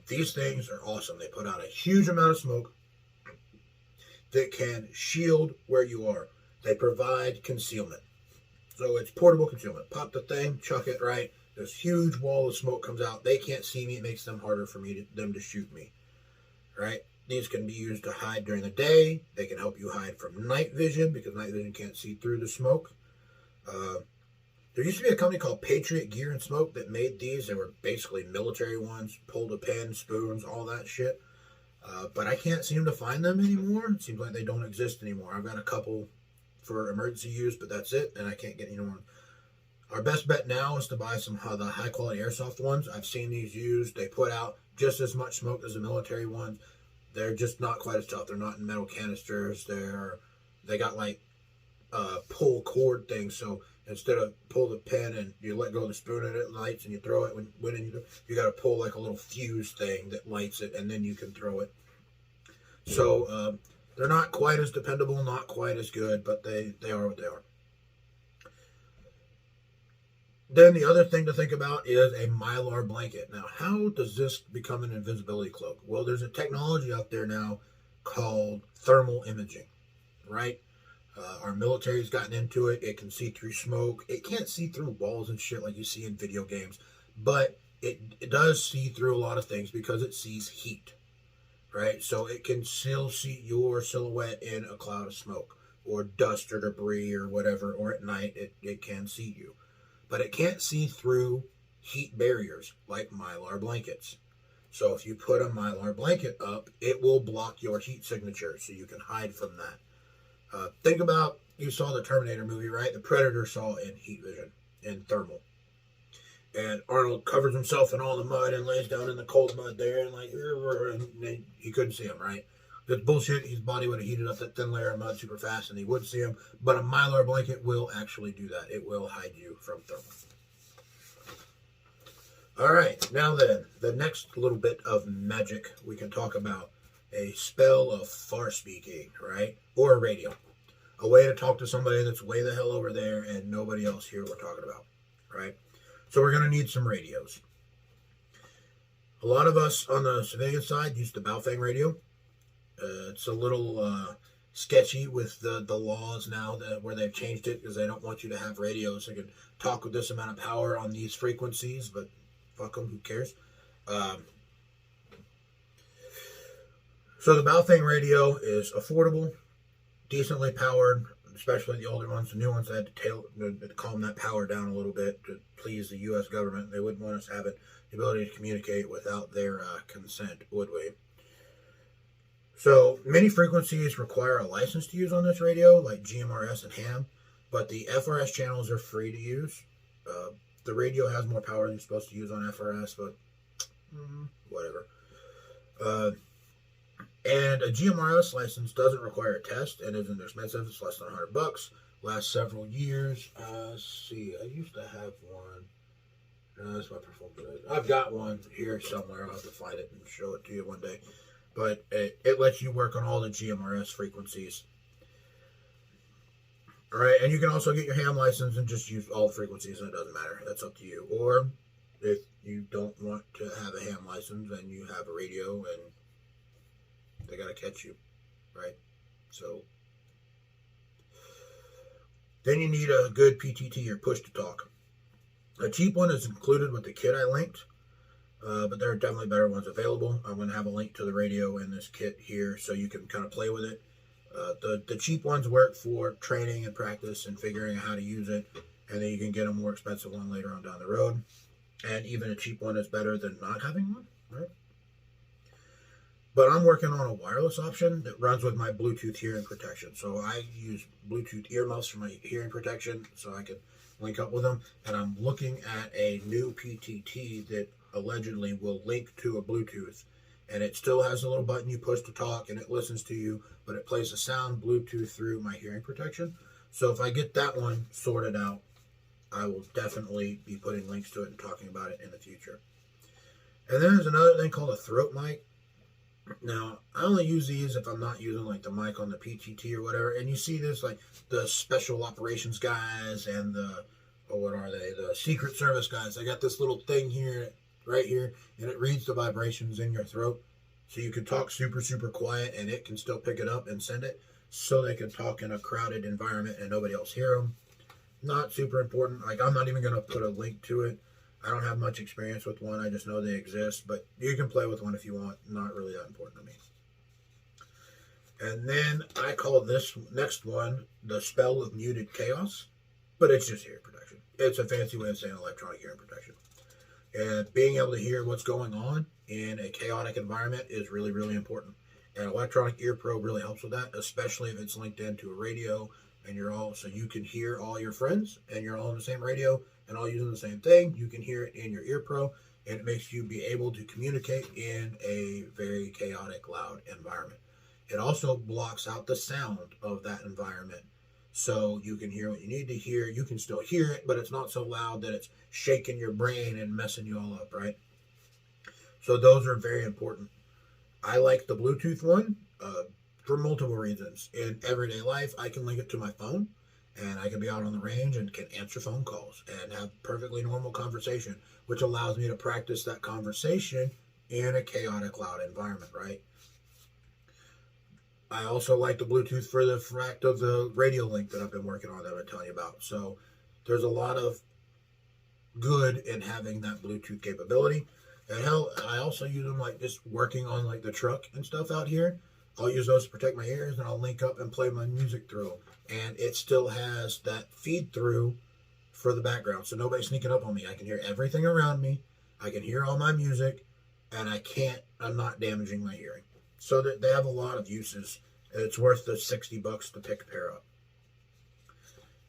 These things are awesome. They put out a huge amount of smoke that can shield where you are. They provide concealment. So it's portable concealment. Pop the thing, chuck it, right? This huge wall of smoke comes out. They can't see me. It makes them harder for them to shoot me, right? These can be used to hide during the day. They can help you hide from night vision because night vision can't see through the smoke. There used to be a company called Patriot Gear and Smoke that made these. They were basically military ones, pulled a pin, spoons, all that shit. But I can't seem to find them anymore. It seems like they don't exist anymore. I've got a couple for emergency use, but that's it, and I can't get any more. Our best bet now is to buy some of the high-quality airsoft ones. I've seen these used. They put out just as much smoke as the military ones. They're just not quite as tough. They're not in metal canisters. They got like pull cord things. So instead of pull the pin and you let go of the spoon and it lights and you throw it you got to pull like a little fuse thing that lights it and then you can throw it. So they're not quite as dependable, not quite as good, but they are what they are. Then the other thing to think about is a Mylar blanket. Now, how does this become an invisibility cloak? Well, there's a technology out there now called thermal imaging, right? Our military's gotten into it. It can see through smoke. It can't see through walls and shit like you see in video games, but it does see through a lot of things because it sees heat, right? So it can still see your silhouette in a cloud of smoke or dust or debris or whatever, or at night it can see you. But it can't see through heat barriers like Mylar blankets. So if you put a Mylar blanket up, it will block your heat signature so you can hide from that. Think about, you saw the Terminator movie, right? The Predator saw in heat vision, in thermal. And Arnold covers himself in all the mud and lays down in the cold mud there and he couldn't see him, right? That's bullshit. His body would have heated up that thin layer of mud super fast and he would see him. But a Mylar blanket will actually do that. It will hide you from thermal. All right. Now then, the next little bit of magic we can talk about. A spell of far speaking, right? Or a radio. A way to talk to somebody that's way the hell over there and nobody else here we're talking about, right? So we're going to need some radios. A lot of us on the civilian side use the Baofeng radio. It's a little sketchy with the laws now where they've changed it because they don't want you to have radios that can talk with this amount of power on these frequencies, but fuck them, who cares? So the Baofeng radio is affordable, decently powered, especially the older ones. The new ones, they had to calm that power down a little bit to please the U.S. government. They wouldn't want us having the ability to communicate without their consent, would we? So many frequencies require a license to use on this radio, like GMRS and ham, but the FRS channels are free to use. The radio has more power than you're supposed to use on FRS, but whatever. And a GMRS license doesn't require a test and isn't expensive. It's less than $100. Lasts several years. Let's see. I used to have one. No, that's my performance. I've got one here somewhere. I'll have to find it and show it to you one day. But it lets you work on all the GMRS frequencies. All right, and you can also get your ham license and just use all the frequencies, and it doesn't matter. That's up to you. Or if you don't want to have a ham license and you have a radio and they got to catch you, right? So then you need a good PTT or push to talk. A cheap one is included with the kit I linked, but there are definitely better ones available. I'm going to have a link to the radio in this kit here so you can kind of play with it. The cheap ones work for training and practice and figuring out how to use it, and then you can get a more expensive one later on down the road. And even a cheap one is better than not having one, right? But I'm working on a wireless option that runs with my Bluetooth hearing protection. So I use Bluetooth earmuffs for my hearing protection so I can link up with them. And I'm looking at a new PTT that allegedly will link to a Bluetooth. And it still has a little button you push to talk and it listens to you, but it plays a sound Bluetooth through my hearing protection. So if I get that one sorted out, I will definitely be putting links to it and talking about it in the future. And then there's another thing called a throat mic. Now, I only use these if I'm not using like the mic on the PTT or whatever. And you see this like the special operations guys and the, what are they? The Secret Service guys. They got this little thing here, right here, and it reads the vibrations in your throat. So you can talk super, super quiet and it can still pick it up and send it so they can talk in a crowded environment and nobody else hear them. Not super important. Like, I'm not even going to put a link to it. I don't have much experience with one. I just know they exist. But you can play with one if you want. Not really that important to me. And then I call this next one the Spell of Muted Chaos. But it's just hearing protection. It's a fancy way of saying electronic hearing protection. And being able to hear what's going on in a chaotic environment is really, really important. And electronic ear probe really helps with that, especially if it's linked into a radio and you're all, so you can hear all your friends and you're all on the same radio and all using the same thing. You can hear it in your ear pro and it makes you be able to communicate in a very chaotic, loud environment. It also blocks out the sound of that environment. So you can hear what you need to hear. You can still hear it, but it's not so loud that it's shaking your brain and messing you all up, right? So those are very important. I like the Bluetooth one for multiple reasons. In everyday life, I can link it to my phone, and I can be out on the range and can answer phone calls and have perfectly normal conversation, which allows me to practice that conversation in a chaotic, loud environment, right? I also like the Bluetooth for the fact of the radio link that I've been working on that I've been telling you about. So there's a lot of good in having that Bluetooth capability. And hell, I also use them like just working on like the truck and stuff out here. I'll use those to protect my ears and I'll link up and play my music through them. And it still has that feed through for the background. So nobody's sneaking up on me. I can hear everything around me. I can hear all my music and I'm not damaging my hearing. So that they have a lot of uses. It's worth the $60 to pick a pair up.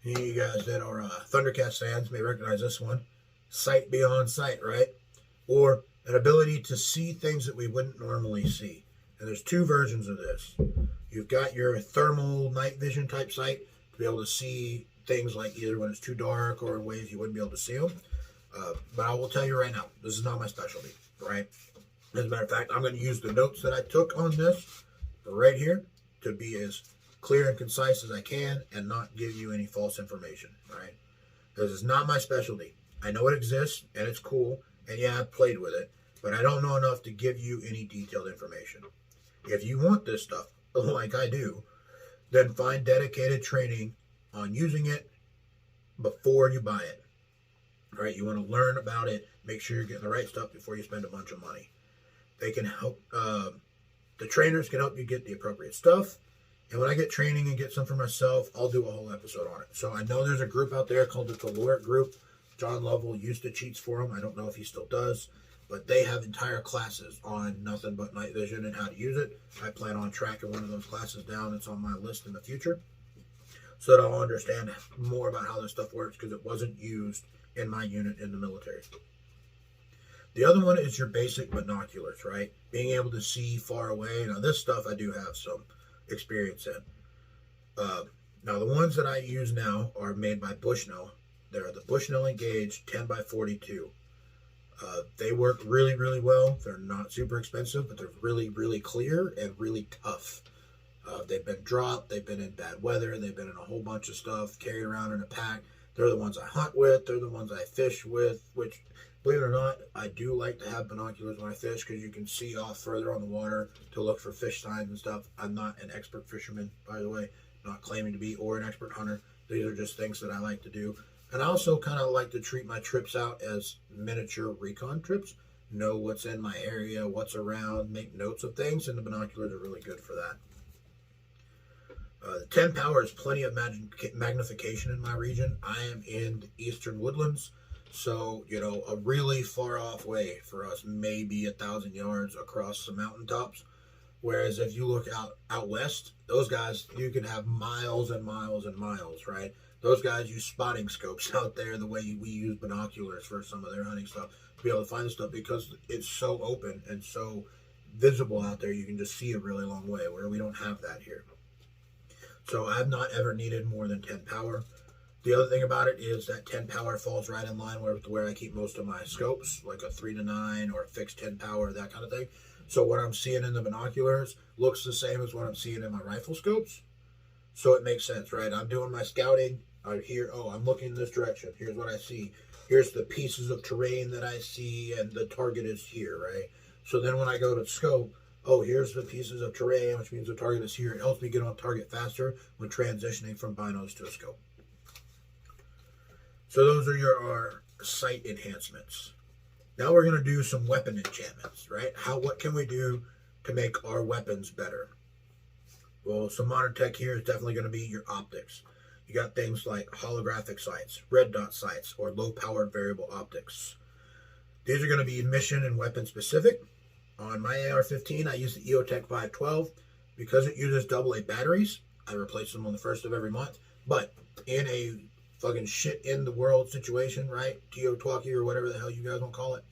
You guys that are Thundercats fans may recognize this one. Sight beyond sight, right? Or an ability to see things that we wouldn't normally see. And there's two versions of this. You've got your thermal night vision type sight to be able to see things like either when it's too dark or in ways you wouldn't be able to see them. But I will tell you right now, this is not my specialty, right? As a matter of fact, I'm going to use the notes that I took on this right here to be as clear and concise as I can and not give you any false information, right? This is not my specialty. I know it exists and it's cool, and yeah, I've played with it, but I don't know enough to give you any detailed information. If you want this stuff, like I do, then find dedicated training on using it before you buy it. All right, you want to learn about it, make sure you're getting the right stuff before you spend a bunch of money. They can help, the trainers can help you get the appropriate stuff. And when I get training and get some for myself, I'll do a whole episode on it. So I know there's a group out there called the Caloric Group. John Lovell used to cheats for them. I don't know if he still does. But they have entire classes on nothing but night vision and how to use it. I plan on tracking one of those classes down. It's on my list in the future. So that I'll understand more about how this stuff works because it wasn't used in my unit in the military. The other one is your basic binoculars, right? Being able to see far away. Now, this stuff I do have some experience in. Now, the ones that I use now are made by Bushnell. They're the Bushnell Engage 10 by 42. They work really, really well. They're not super expensive, but they're really, really clear and really tough. They've been dropped. They've been in bad weather. They've been in a whole bunch of stuff, carried around in a pack. They're the ones I hunt with. They're the ones I fish with, which, believe it or not, I do like to have binoculars when I fish because you can see off further on the water to look for fish signs and stuff. I'm not an expert fisherman, by the way, not claiming to be, or an expert hunter. These are just things that I like to do. And I also kind of like to treat my trips out as miniature recon trips. Know what's in my area, what's around, make notes of things, and the binoculars are really good for that. The 10 power is plenty of magnification in my region. I am in the eastern woodlands, so, a really far off way for us may be 1,000 yards across some mountaintops. Whereas if you look out west, those guys, you can have miles and miles and miles, right? Those guys use spotting scopes out there the way we use binoculars for some of their hunting stuff to be able to find the stuff because it's so open and so visible out there. You can just see a really long way, where we don't have that here. So I've not ever needed more than 10 power. The other thing about it is that 10 power falls right in line with where I keep most of my scopes, like a 3-9 or a fixed 10 power, that kind of thing. So what I'm seeing in the binoculars looks the same as what I'm seeing in my rifle scopes. So it makes sense, right? I'm doing my scouting. I hear, I'm looking in this direction. Here's what I see. Here's the pieces of terrain that I see, and the target is here, right? So then when I go to scope, here's the pieces of terrain, which means the target is here. It helps me get on target faster when transitioning from binos to a scope. So those are our sight enhancements. Now we're going to do some weapon enchantments, right? What can we do to make our weapons better? Well, some modern tech here is definitely going to be your optics. You got things like holographic sights, red dot sights, or low-powered variable optics. These are going to be mission and weapon specific. On my AR-15, I use the EOTech 512. Because it uses AA batteries, I replace them on the first of every month. But in a fucking shit-in-the-world situation, right? TO-talkie or whatever the hell you guys want to call it,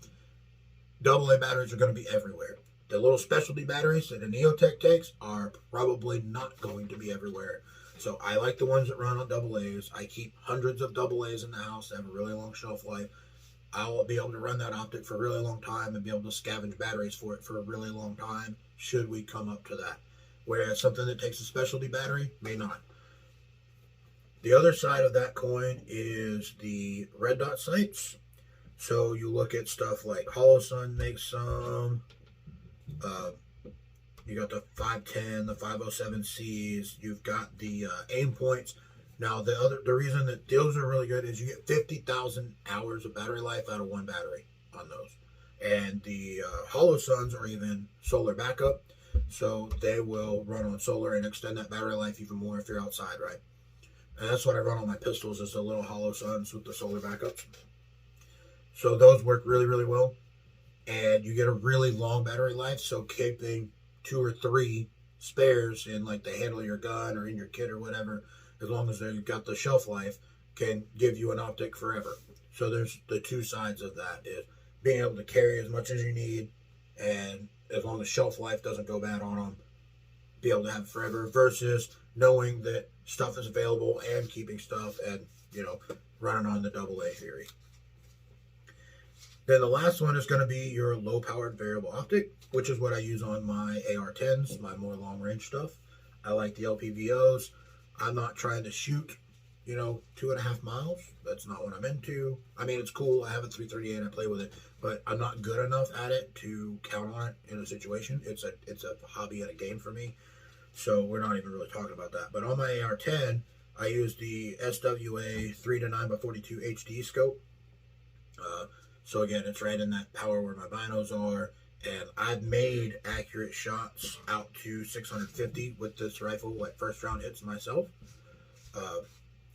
AA batteries are going to be everywhere. The little specialty batteries that an EOTech takes are probably not going to be everywhere. So I like the ones that run on AA's. I keep hundreds of AA's in the house that have a really long shelf life. I will be able to run that optic for a really long time and be able to scavenge batteries for it for a really long time, should we come up to that. Whereas something that takes a specialty battery may not. The other side of that coin is the red dot sights. So you look at stuff like Holosun makes some. You got the 510, the 507Cs. You've got the aim points. Now the reason that those are really good is you get 50,000 hours of battery life out of one battery on those. And the Holosuns are even solar backup, so they will run on solar and extend that battery life even more if you're outside, right? And that's what I run on my pistols, is the little Holosuns with the solar backups. So those work really, really well. And you get a really long battery life, so keeping 2 or 3 spares in like the handle of your gun or in your kit or whatever, as long as they've got the shelf life, can give you an optic forever. So there's the two sides of that, is being able to carry as much as you need, and as long as shelf life doesn't go bad on them, be able to have it forever, versus knowing that stuff is available and keeping stuff and, running on the AA theory. Then the last one is going to be your low-powered variable optic, which is what I use on my AR-10s, my more long-range stuff. I like the LPVOs. I'm not trying to shoot, 2.5 miles. That's not what I'm into. I mean, it's cool. I have a 338. I play with it, but I'm not good enough at it to count on it in a situation. It's a hobby and a game for me, so we're not even really talking about that. But on my AR-10, I use the SWA 3-9x42 HD scope. So again, it's right in that power where my binos are, and I've made accurate shots out to 650 with this rifle, like first round hits myself,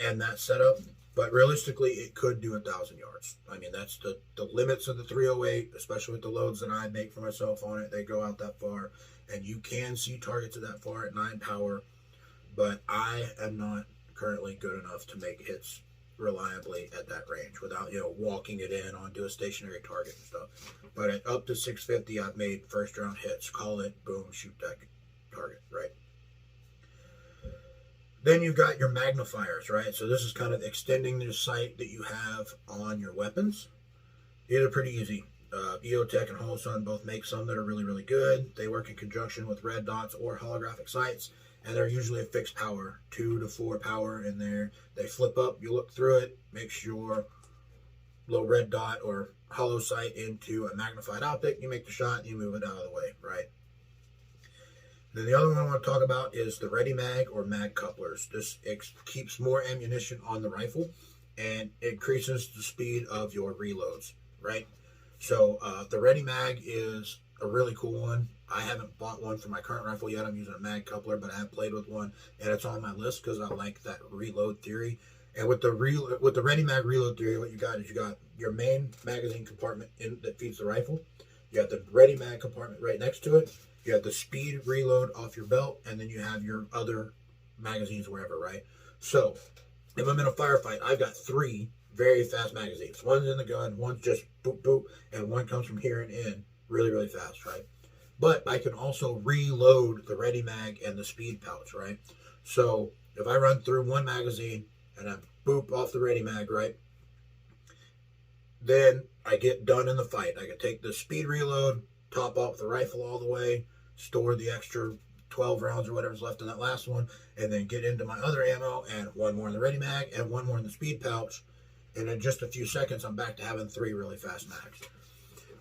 and that setup. But realistically, it could do 1,000 yards. I mean, that's the limits of the 308, especially with the loads that I make for myself on it. They go out that far, and you can see targets of that far at 9 power, but I am not currently good enough to make hits reliably at that range without, walking it in onto a stationary target and stuff. But at up to 650, I've made first round hits. Call it, boom, shoot that target, right? Then you've got your magnifiers, right? So this is kind of extending the sight that you have on your weapons. These are pretty easy. EOTech and Holosun both make some that are really, really good. They work in conjunction with red dots or holographic sights, and they're usually a fixed power, 2 to 4 power in there. They flip up, you look through it, makes your little red dot or hollow sight into a magnified optic. You make the shot, you move it out of the way, right? Then the other one I want to talk about is the Ready Mag or mag couplers. This keeps more ammunition on the rifle and increases the speed of your reloads, right? So the Ready Mag is a really cool one. I haven't bought one for my current rifle yet. I'm using a mag coupler, but I have played with one, and it's on my list because I like that reload theory. And with the Ready Mag reload theory, what you got is you got your main magazine compartment that feeds the rifle. You got the Ready Mag compartment right next to it. You have the speed reload off your belt, and then you have your other magazines wherever, right? So if I'm in a firefight, I've got 3 very fast magazines. One's in the gun, one's just boop, boop, and one comes from here and in really, really fast, right? But I can also reload the Ready Mag and the speed pouch, right? So if I run through one magazine and I boop off the Ready Mag, right? Then I get done in the fight. I can take the speed reload, top off the rifle all the way, store the extra 12 rounds or whatever's left in that last one, and then get into my other ammo and one more in the Ready Mag and one more in the speed pouch. And in just a few seconds, I'm back to having 3 really fast mags.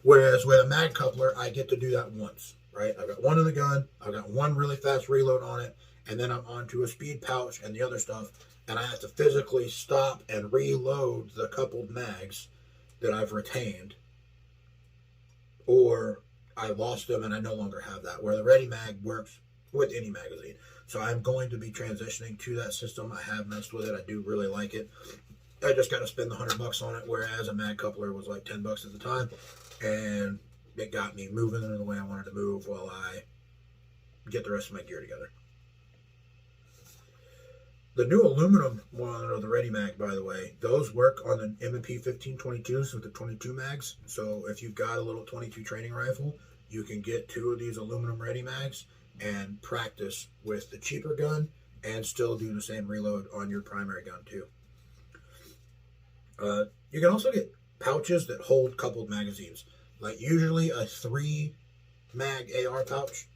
Whereas with a mag coupler, I get to do that once, right? I've got one in the gun, I've got one really fast reload on it, and then I'm onto a speed pouch and the other stuff, and I have to physically stop and reload the coupled mags that I've retained, or I lost them and I no longer have that, where the Ready Mag works with any magazine. So I'm going to be transitioning to that system. I have messed with it. I do really like it. I just got to spend the $100 on it, whereas a mag coupler was like $10 at the time, and it got me moving in the way I wanted to move while I get the rest of my gear together. The new aluminum one of the Ready Mag, by the way, those work on the M&P 1522s with the 22 mags. So if you've got a little 22 training rifle, you can get 2 of these aluminum Ready Mags and practice with the cheaper gun and still do the same reload on your primary gun too. You can also get pouches that hold coupled magazines. Like usually a 3 mag AR pouch,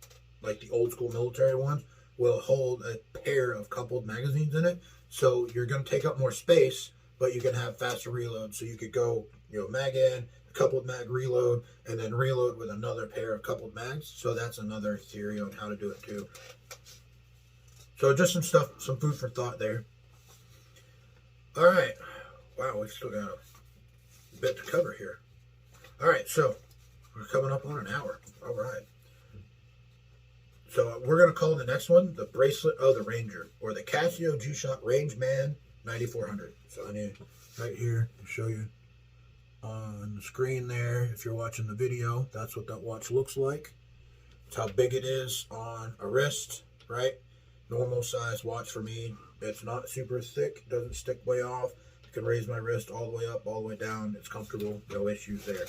like the old school military ones, will hold a pair of coupled magazines in it. So you're going to take up more space, but you can have faster reload. So you could go, mag in, coupled mag reload, and then reload with another pair of coupled mags. So that's another theory on how to do it too. So just some stuff, some food for thought there. All right. Wow, we've still got a bit to cover here. All right, so we're coming up on an hour. All right. So we're going to call the next one the Bracelet of the Ranger, or the Casio G-Shock Rangeman 9400. So I need right here to show you on the screen there. If you're watching the video, that's what that watch looks like. It's how big it is on a wrist, right? Normal size watch for me. It's not super thick, doesn't stick way off. I can raise my wrist all the way up, all the way down. It's comfortable, no issues there.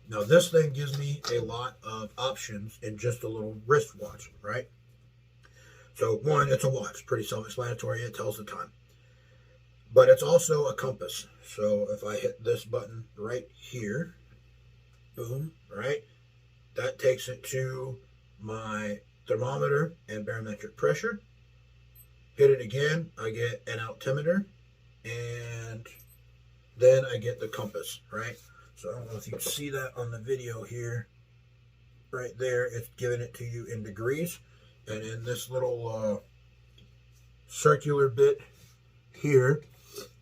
Now this thing gives me a lot of options in just a little wristwatch, right? So one, it's a watch, pretty self-explanatory. It tells the time. But it's also a compass. So if I hit this button right here, boom, right? That takes it to my thermometer and barometric pressure. Hit it again, I get an altimeter, and then I get the compass, right? So I don't know if you can see that on the video here. Right there, it's giving it to you in degrees. And in this little circular bit here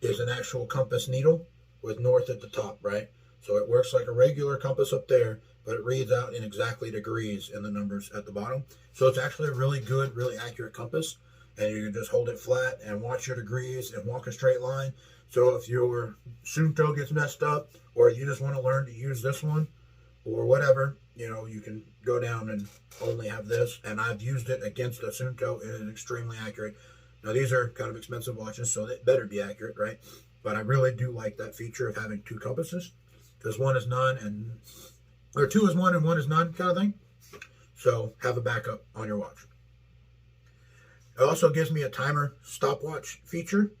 is an actual compass needle with north at the top, right? So it works like a regular compass up there, but it reads out in exactly degrees in the numbers at the bottom. So it's actually a really good, really accurate compass. And you can just hold it flat and watch your degrees and walk a straight line. So if your Suunto gets messed up, or you just want to learn to use this one, or whatever, you can go down and only have this. And I've used it against a Suunto, and it's extremely accurate. Now these are kind of expensive watches, so they better be accurate, right? But I really do like that feature of having two compasses, because one is none or two is one and one is none kind of thing. So have a backup on your watch. It also gives me a timer stopwatch feature.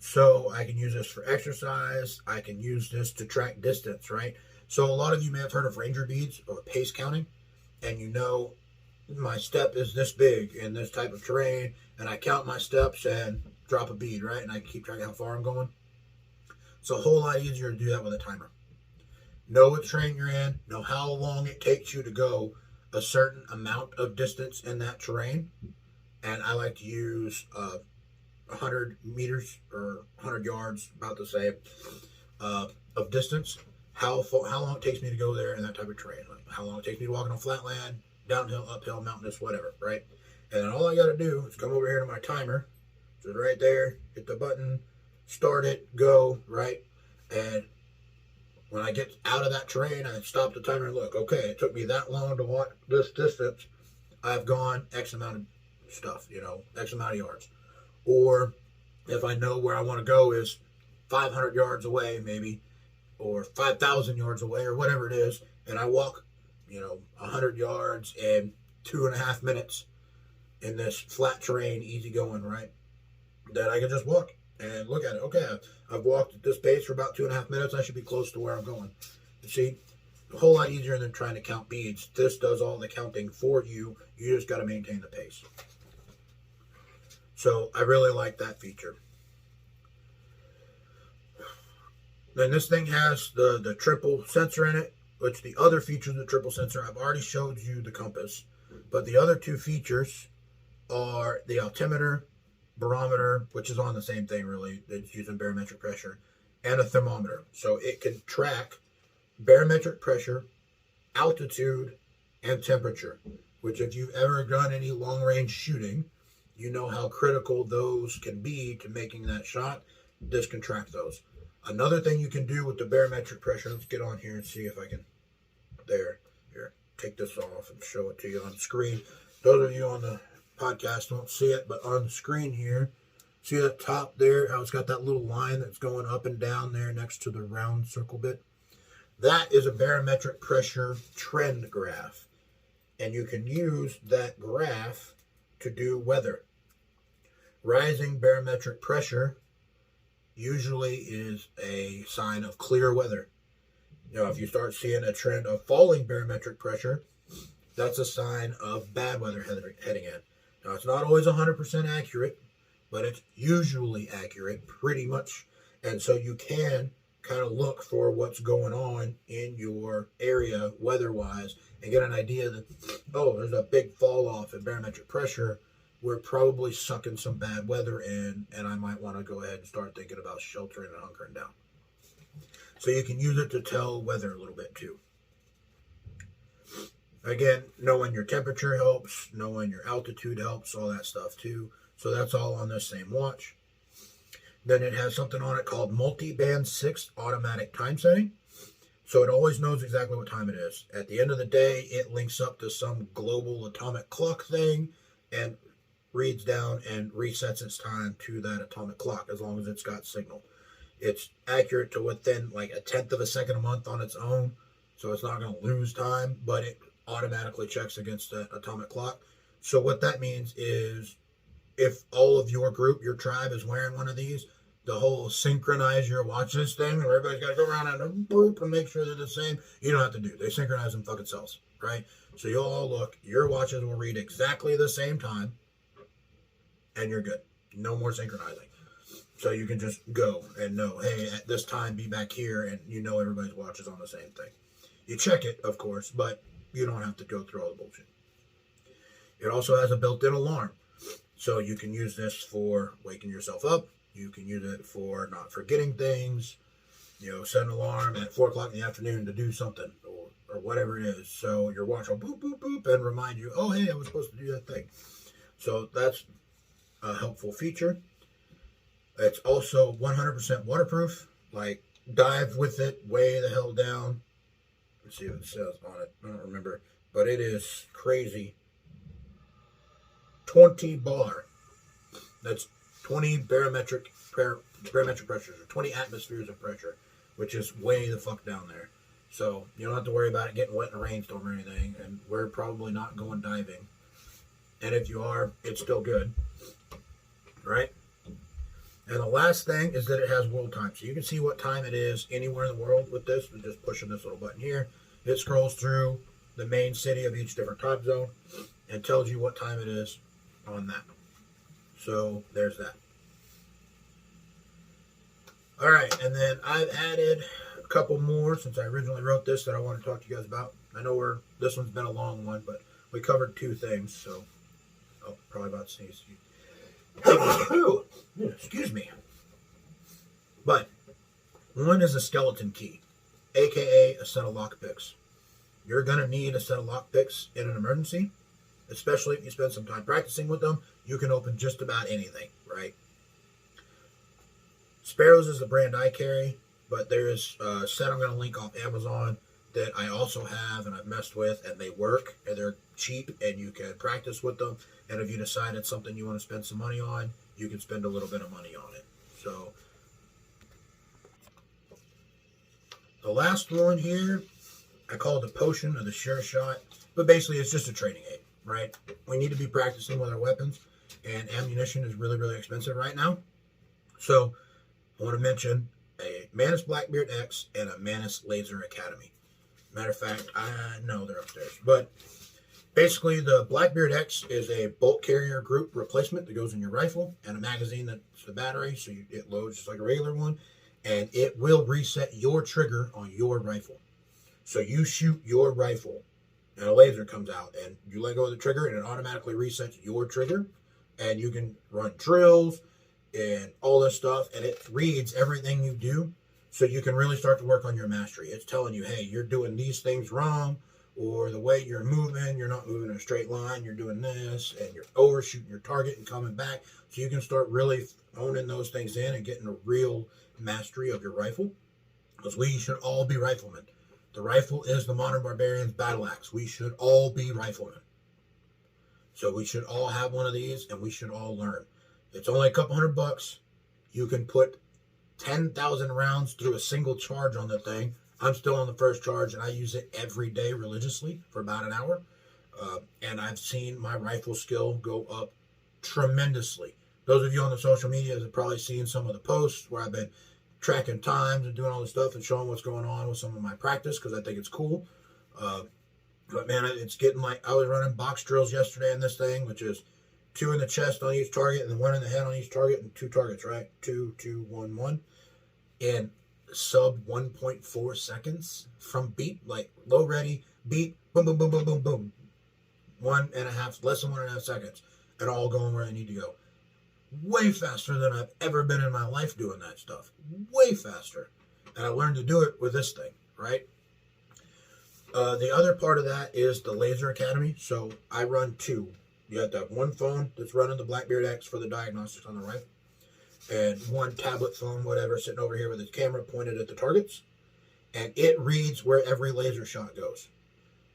So I can use this for exercise. I can use this to track distance, right? So a lot of you may have heard of ranger beads or pace counting, and you know my step is this big in this type of terrain, and I count my steps and drop a bead, right? And I can keep track of how far I'm going. It's a whole lot easier to do that with a timer. Know what terrain you're in, know how long it takes you to go a certain amount of distance in that terrain. And I like to use 100 meters or 100 yards, about the same, of distance. How long it takes me to go there in that type of terrain. Like how long it takes me to walk on flat land, downhill, uphill, mountainous, whatever, right? And then all I got to do is come over here to my timer. So right there, hit the button, start it, go, right? And when I get out of that terrain, I stop the timer and look, okay, it took me that long to walk this distance. I've gone X amount of stuff, X amount of yards. Or if I know where I want to go is 500 yards away, maybe, or 5,000 yards away, or whatever it is, and I walk, 100 yards in 2.5 minutes in this flat terrain, easy going, right? Then I can just walk and look at it. Okay, I've walked at this pace for about 2.5 minutes. I should be close to where I'm going. You see, a whole lot easier than trying to count beads. This does all the counting for you. You just got to maintain the pace. So I really like that feature. Then this thing has the triple sensor in it, which the other features of the triple sensor, I've already showed you the compass. But the other two features are the altimeter, barometer, which is on the same thing really, it's using barometric pressure, and a thermometer. So it can track barometric pressure, altitude, and temperature, which if you've ever done any long-range shooting, you know how critical those can be to making that shot. This can track those. Another thing you can do with the barometric pressure, let's get on here and see if I can, here, take this off and show it to you on the screen. Those of you on the podcast don't see it, but on the screen here, see that top there, how it's got that little line that's going up and down there next to the round circle bit? That is a barometric pressure trend graph. And you can use that graph to do weather. Rising barometric pressure usually is a sign of clear weather. If you start seeing a trend of falling barometric pressure, that's a sign of bad weather heading in. Now, it's not always 100% accurate, but it's usually accurate pretty much. And so you can kind of look for what's going on in your area weather-wise and get an idea that, oh, there's a big fall off in barometric pressure. We're probably sucking some bad weather in, and I might want to go ahead and start thinking about sheltering and hunkering down. So you can use it to tell weather a little bit too. Again, knowing your temperature helps, knowing your altitude helps, all that stuff too. So that's all on this same watch. Then it has something on it called multi-band 6 automatic time setting. So it always knows exactly what time it is. At the end of the day, it links up to some global atomic clock thing and reads down and resets its time to that atomic clock as long as it's got signal. It's accurate to within like 1/10 of a second a month on its own, so it's not going to lose time, but it automatically checks against that atomic clock. So what that means is if all of your group, your tribe is wearing one of these, the whole synchronize your watches thing, where everybody's got to go around and boop and make sure they're the same, you don't have to do. They synchronize them fucking selves, right? So you'll all look, your watches will read exactly the same time, and you're good. No more synchronizing. So you can just go and know, hey, at this time, be back here, and you know everybody's watch is on the same thing. You check it, of course, but you don't have to go through all the bullshit. It also has a built-in alarm. So you can use this for waking yourself up. You can use it for not forgetting things. Set an alarm at 4 o'clock in the afternoon to do something or whatever it is. So your watch will boop, boop, boop and remind you, oh, hey, I was supposed to do that thing. So that's a helpful feature. It's also 100% waterproof. Like, dive with it way the hell down. Let's see what it says on it. I don't remember. But it is crazy. 20 bar. That's 20 barometric barometric pressures are 20 atmospheres of pressure, which is way the fuck down there. So you don't have to worry about it getting wet in a rainstorm or anything, and we're probably not going diving. And if you are, it's still good, right? And the last thing is that it has world time. So you can see what time it is anywhere in the world with this. We're just pushing this little button here. It scrolls through the main city of each different time zone and tells you what time it is on that. So there's that. All right, and then I've added a couple more since I originally wrote this that I want to talk to you guys about. I know this one's been a long one, but we covered two things, so probably about to sneeze. Excuse me. But one is a skeleton key, aka a set of lockpicks. You're going to need a set of lockpicks in an emergency, especially if you spend some time practicing with them. You can open just about anything, right? Sparrows is the brand I carry, but there is a set I'm going to link off Amazon that I also have and I've messed with, and they work, and they're cheap, and you can practice with them. And if you decide it's something you want to spend some money on, you can spend a little bit of money on it. So the last one here, I call it the potion or the sure shot, but basically it's just a training aid, right? We need to be practicing with our weapons, and ammunition is really, really expensive right now. So I want to mention a Mantis Blackbeard X and a Mantis Laser Academy. Matter of fact, I know they're upstairs. But basically, the Blackbeard X is a bolt carrier group replacement that goes in your rifle, and a magazine that's the battery, so it loads just like a regular one, and it will reset your trigger on your rifle. So you shoot your rifle, and a laser comes out, and you let go of the trigger, and it automatically resets your trigger, and you can run drills and all this stuff, and it reads everything you do, so you can really start to work on your mastery. It's telling you, hey, you're doing these things wrong, or the way you're not moving in a straight line, you're doing this, and you're overshooting your target and coming back, so you can start really owning those things in and getting a real mastery of your rifle, because we should all be riflemen. The rifle is the modern barbarian's battle axe. We should all be riflemen. So we should all have one of these, and we should all learn. It's only a couple $100. You can put 10,000 rounds through a single charge on the thing. I'm still on the first charge, and I use it every day religiously for about an hour. And I've seen my rifle skill go up tremendously. Those of you on the social media have probably seen some of the posts where I've been tracking times and doing all this stuff and showing what's going on with some of my practice, because I think it's cool. But man, it's getting like, I was running box drills yesterday in this thing, which is 2 in the chest on each target and then 1 in the head on each target, and 2 targets, right? 2, 2, 1, 1. And sub 1.4 seconds from beat, like low ready, beat, boom, boom, boom, boom, boom, boom. 1.5, less than 1.5 seconds, and all going where I need to go. Way faster than I've ever been in my life doing that stuff. Way faster. And I learned to do it with this thing, right? The other part of that is the Laser Academy. So I run 2. You have to have 1 phone that's running the Blackbeard X for the diagnostics on the rifle, and 1 tablet phone, whatever, sitting over here with its camera pointed at the targets. And it reads where every laser shot goes.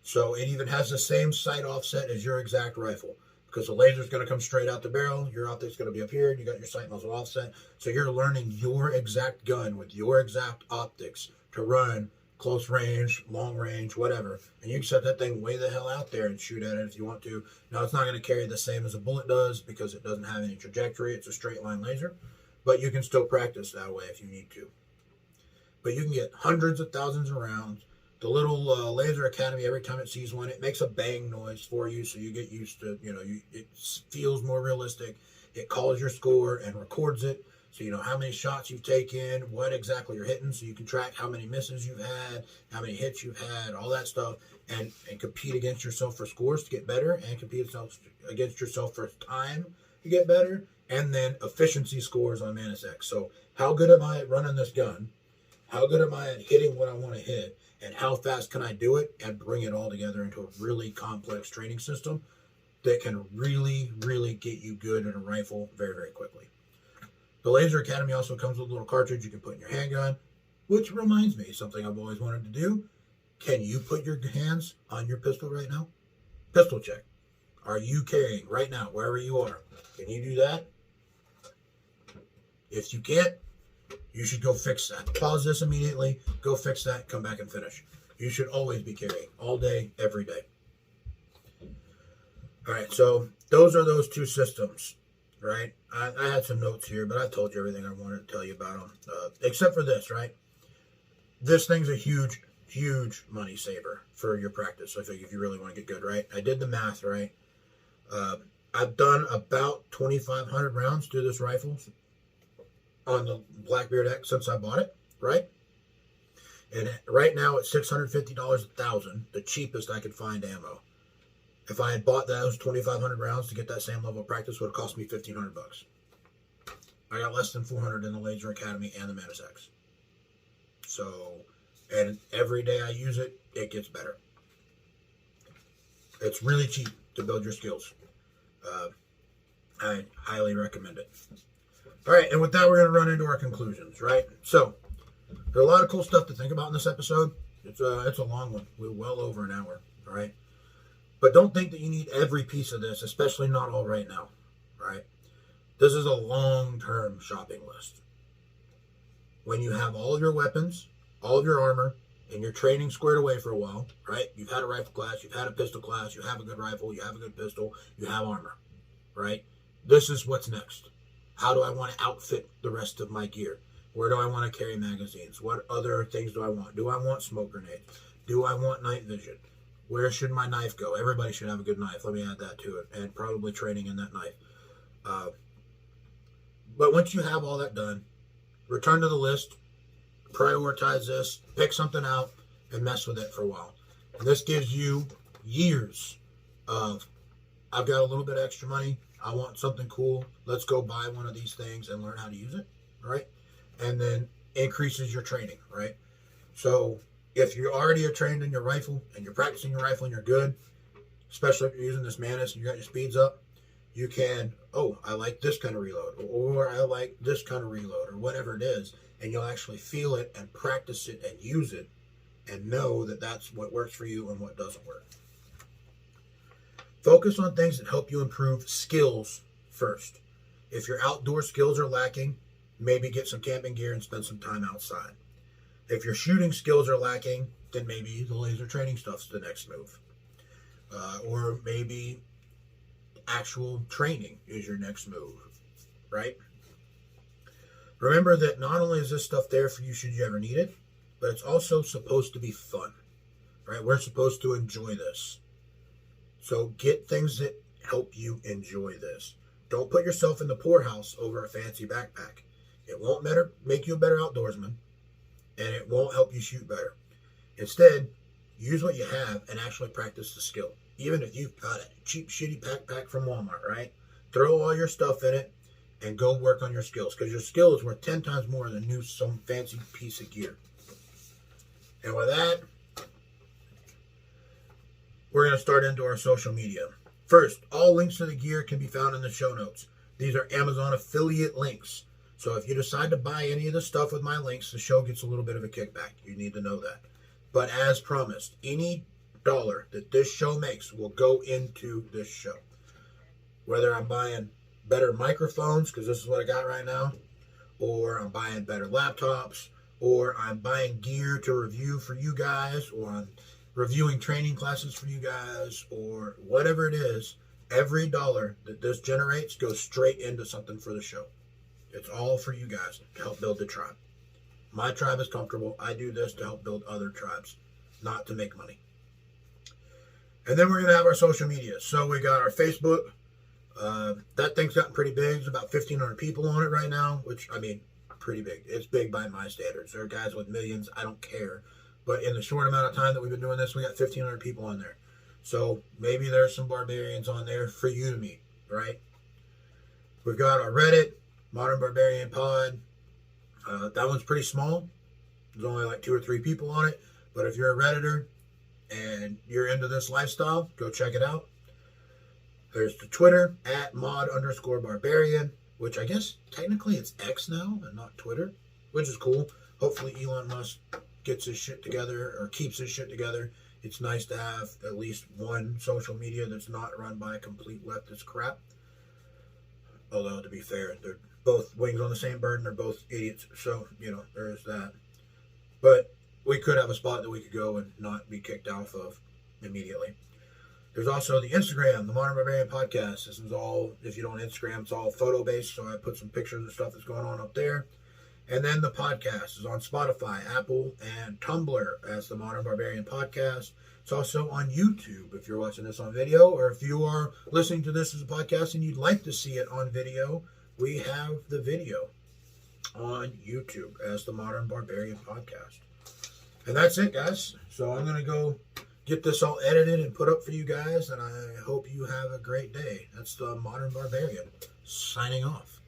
So it even has the same sight offset as your exact rifle, because the laser's going to come straight out the barrel. Your optic's going to be up here, and you got your sight muzzle offset. So you're learning your exact gun with your exact optics to run close range, long range, whatever. And you can set that thing way the hell out there and shoot at it if you want to. Now, it's not going to carry the same as a bullet does because it doesn't have any trajectory. It's a straight line laser. But you can still practice that way if you need to. But you can get hundreds of thousands of rounds. The little Laser Academy, every time it sees one, it makes a bang noise for you, so you get used to, it feels more realistic. It calls your score and records it, so you know how many shots you've taken, what exactly you're hitting, so you can track how many misses you've had, how many hits you've had, all that stuff, and compete against yourself for scores to get better, and compete against yourself for time to get better, and then efficiency scores on Mantis X. So how good am I at running this gun? How good am I at hitting what I want to hit? And how fast can I do it and bring it all together into a really complex training system that can really, really get you good at a rifle very, very quickly. The Laser Academy also comes with a little cartridge you can put in your handgun, which reminds me, something I've always wanted to do. Can you put your hands on your pistol right now? Pistol check. Are you carrying right now, wherever you are? Can you do that? If you can't, You should go fix that. Pause this immediately, go fix that, come back and finish. You should always be carrying, all day, every day. All right, so those are those two systems, right? I had some notes here, but I told you everything I wanted to tell you about them, except for this, right? This thing's a huge, huge money saver for your practice. I think if you really want to get good, right? I did the math, right? I've done about 2,500 rounds through this rifle on the Blackbeard X since I bought it, right? And right now it's $650 a thousand, the cheapest I could find ammo. If I had bought those 2,500 rounds to get that same level of practice, it would have cost me $1,500 bucks. I got less than 400 in the Laser Academy and the Mantis X. So, and every day I use it, it gets better. It's really cheap to build your skills. I highly recommend it. All right, and with that, we're going to run into our conclusions, right? So, there's a lot of cool stuff to think about in this episode. It's a long one. We're well over an hour, all right? But don't think that you need every piece of this, especially not all right now, right? This is a long-term shopping list. When you have all of your weapons, all of your armor, and your training squared away for a while, right? You've had a rifle class, you've had a pistol class, you have a good rifle, you have a good pistol, you have armor, right? This is what's next. How do I want to outfit the rest of my gear? Where do I want to carry magazines? What other things do I want? Do I want smoke grenades? Do I want night vision? Where should my knife go? Everybody should have a good knife. Let me add that to it. And probably training in that knife. But once you have all that done, return to the list, prioritize this, pick something out, and mess with it for a while. And this gives you years of, I've got a little bit of extra money, I want something cool, let's go buy one of these things and learn how to use it, right? And then increases your training, right? So if you already are trained in your rifle and you're practicing your rifle and you're good, especially if you're using this Mantis and you got your speeds up, you can, oh, I like this kind of reload, or I like this kind of reload, or whatever it is, and you'll actually feel it and practice it and use it and know that that's what works for you and what doesn't work. Focus on things that help you improve skills first. If your outdoor skills are lacking, maybe get some camping gear and spend some time outside. If your shooting skills are lacking, then maybe the laser training stuff's the next move. Or maybe actual training is your next move, right? Remember that not only is this stuff there for you should you ever need it, but it's also supposed to be fun, right? We're supposed to enjoy this. So get things that help you enjoy this. Don't put yourself in the poorhouse over a fancy backpack. It won't make you a better outdoorsman, and it won't help you shoot better. Instead, use what you have and actually practice the skill. Even if you've got a cheap, shitty backpack from Walmart, right? Throw all your stuff in it and go work on your skills, because your skill is worth 10 times more than some fancy piece of gear. And with that, we're going to start into our social media. First, all links to the gear can be found in the show notes. These are Amazon affiliate links. So if you decide to buy any of the stuff with my links, the show gets a little bit of a kickback. You need to know that. But as promised, any dollar that this show makes will go into this show. Whether I'm buying better microphones, because this is what I got right now, or I'm buying better laptops, or I'm buying gear to review for you guys, or I'm reviewing training classes for you guys, or whatever it is, every dollar that this generates goes straight into something for the show. It's all for you guys to help build the tribe. My tribe is comfortable. I do this to help build other tribes, not to make money. And then we're going to have our social media. So we got our Facebook. That thing's gotten pretty big. There's about 1,500 people on it right now, which, I mean, pretty big. It's big by my standards. There are guys with millions. I don't care. But in the short amount of time that we've been doing this, we got 1,500 people on there. So maybe there's some barbarians on there for you to meet, right? We've got our Reddit, Modern Barbarian Pod. That one's pretty small. There's only like 2 or 3 people on it. But if you're a Redditor and you're into this lifestyle, go check it out. There's the Twitter, @mod_barbarian, which I guess technically it's X now and not Twitter, which is cool. Hopefully Elon Musk gets his shit together or keeps his shit together. It's nice to have at least one social media that's not run by complete leftist crap. Although, to be fair, both wings on the same bird, and they're both idiots. So, there's that. But we could have a spot that we could go and not be kicked off of immediately. There's also the Instagram, the Modern Barbarian Podcast. This is all, if you don't Instagram, it's all photo-based, so I put some pictures and stuff that's going on up there. And then the podcast is on Spotify, Apple, and Tumblr as the Modern Barbarian Podcast. It's also on YouTube if you're watching this on video, or if you are listening to this as a podcast and you'd like to see it on video, we have the video on YouTube as the Modern Barbarian Podcast. And that's it, guys. So I'm going to go get this all edited and put up for you guys, and I hope you have a great day. That's the Modern Barbarian signing off.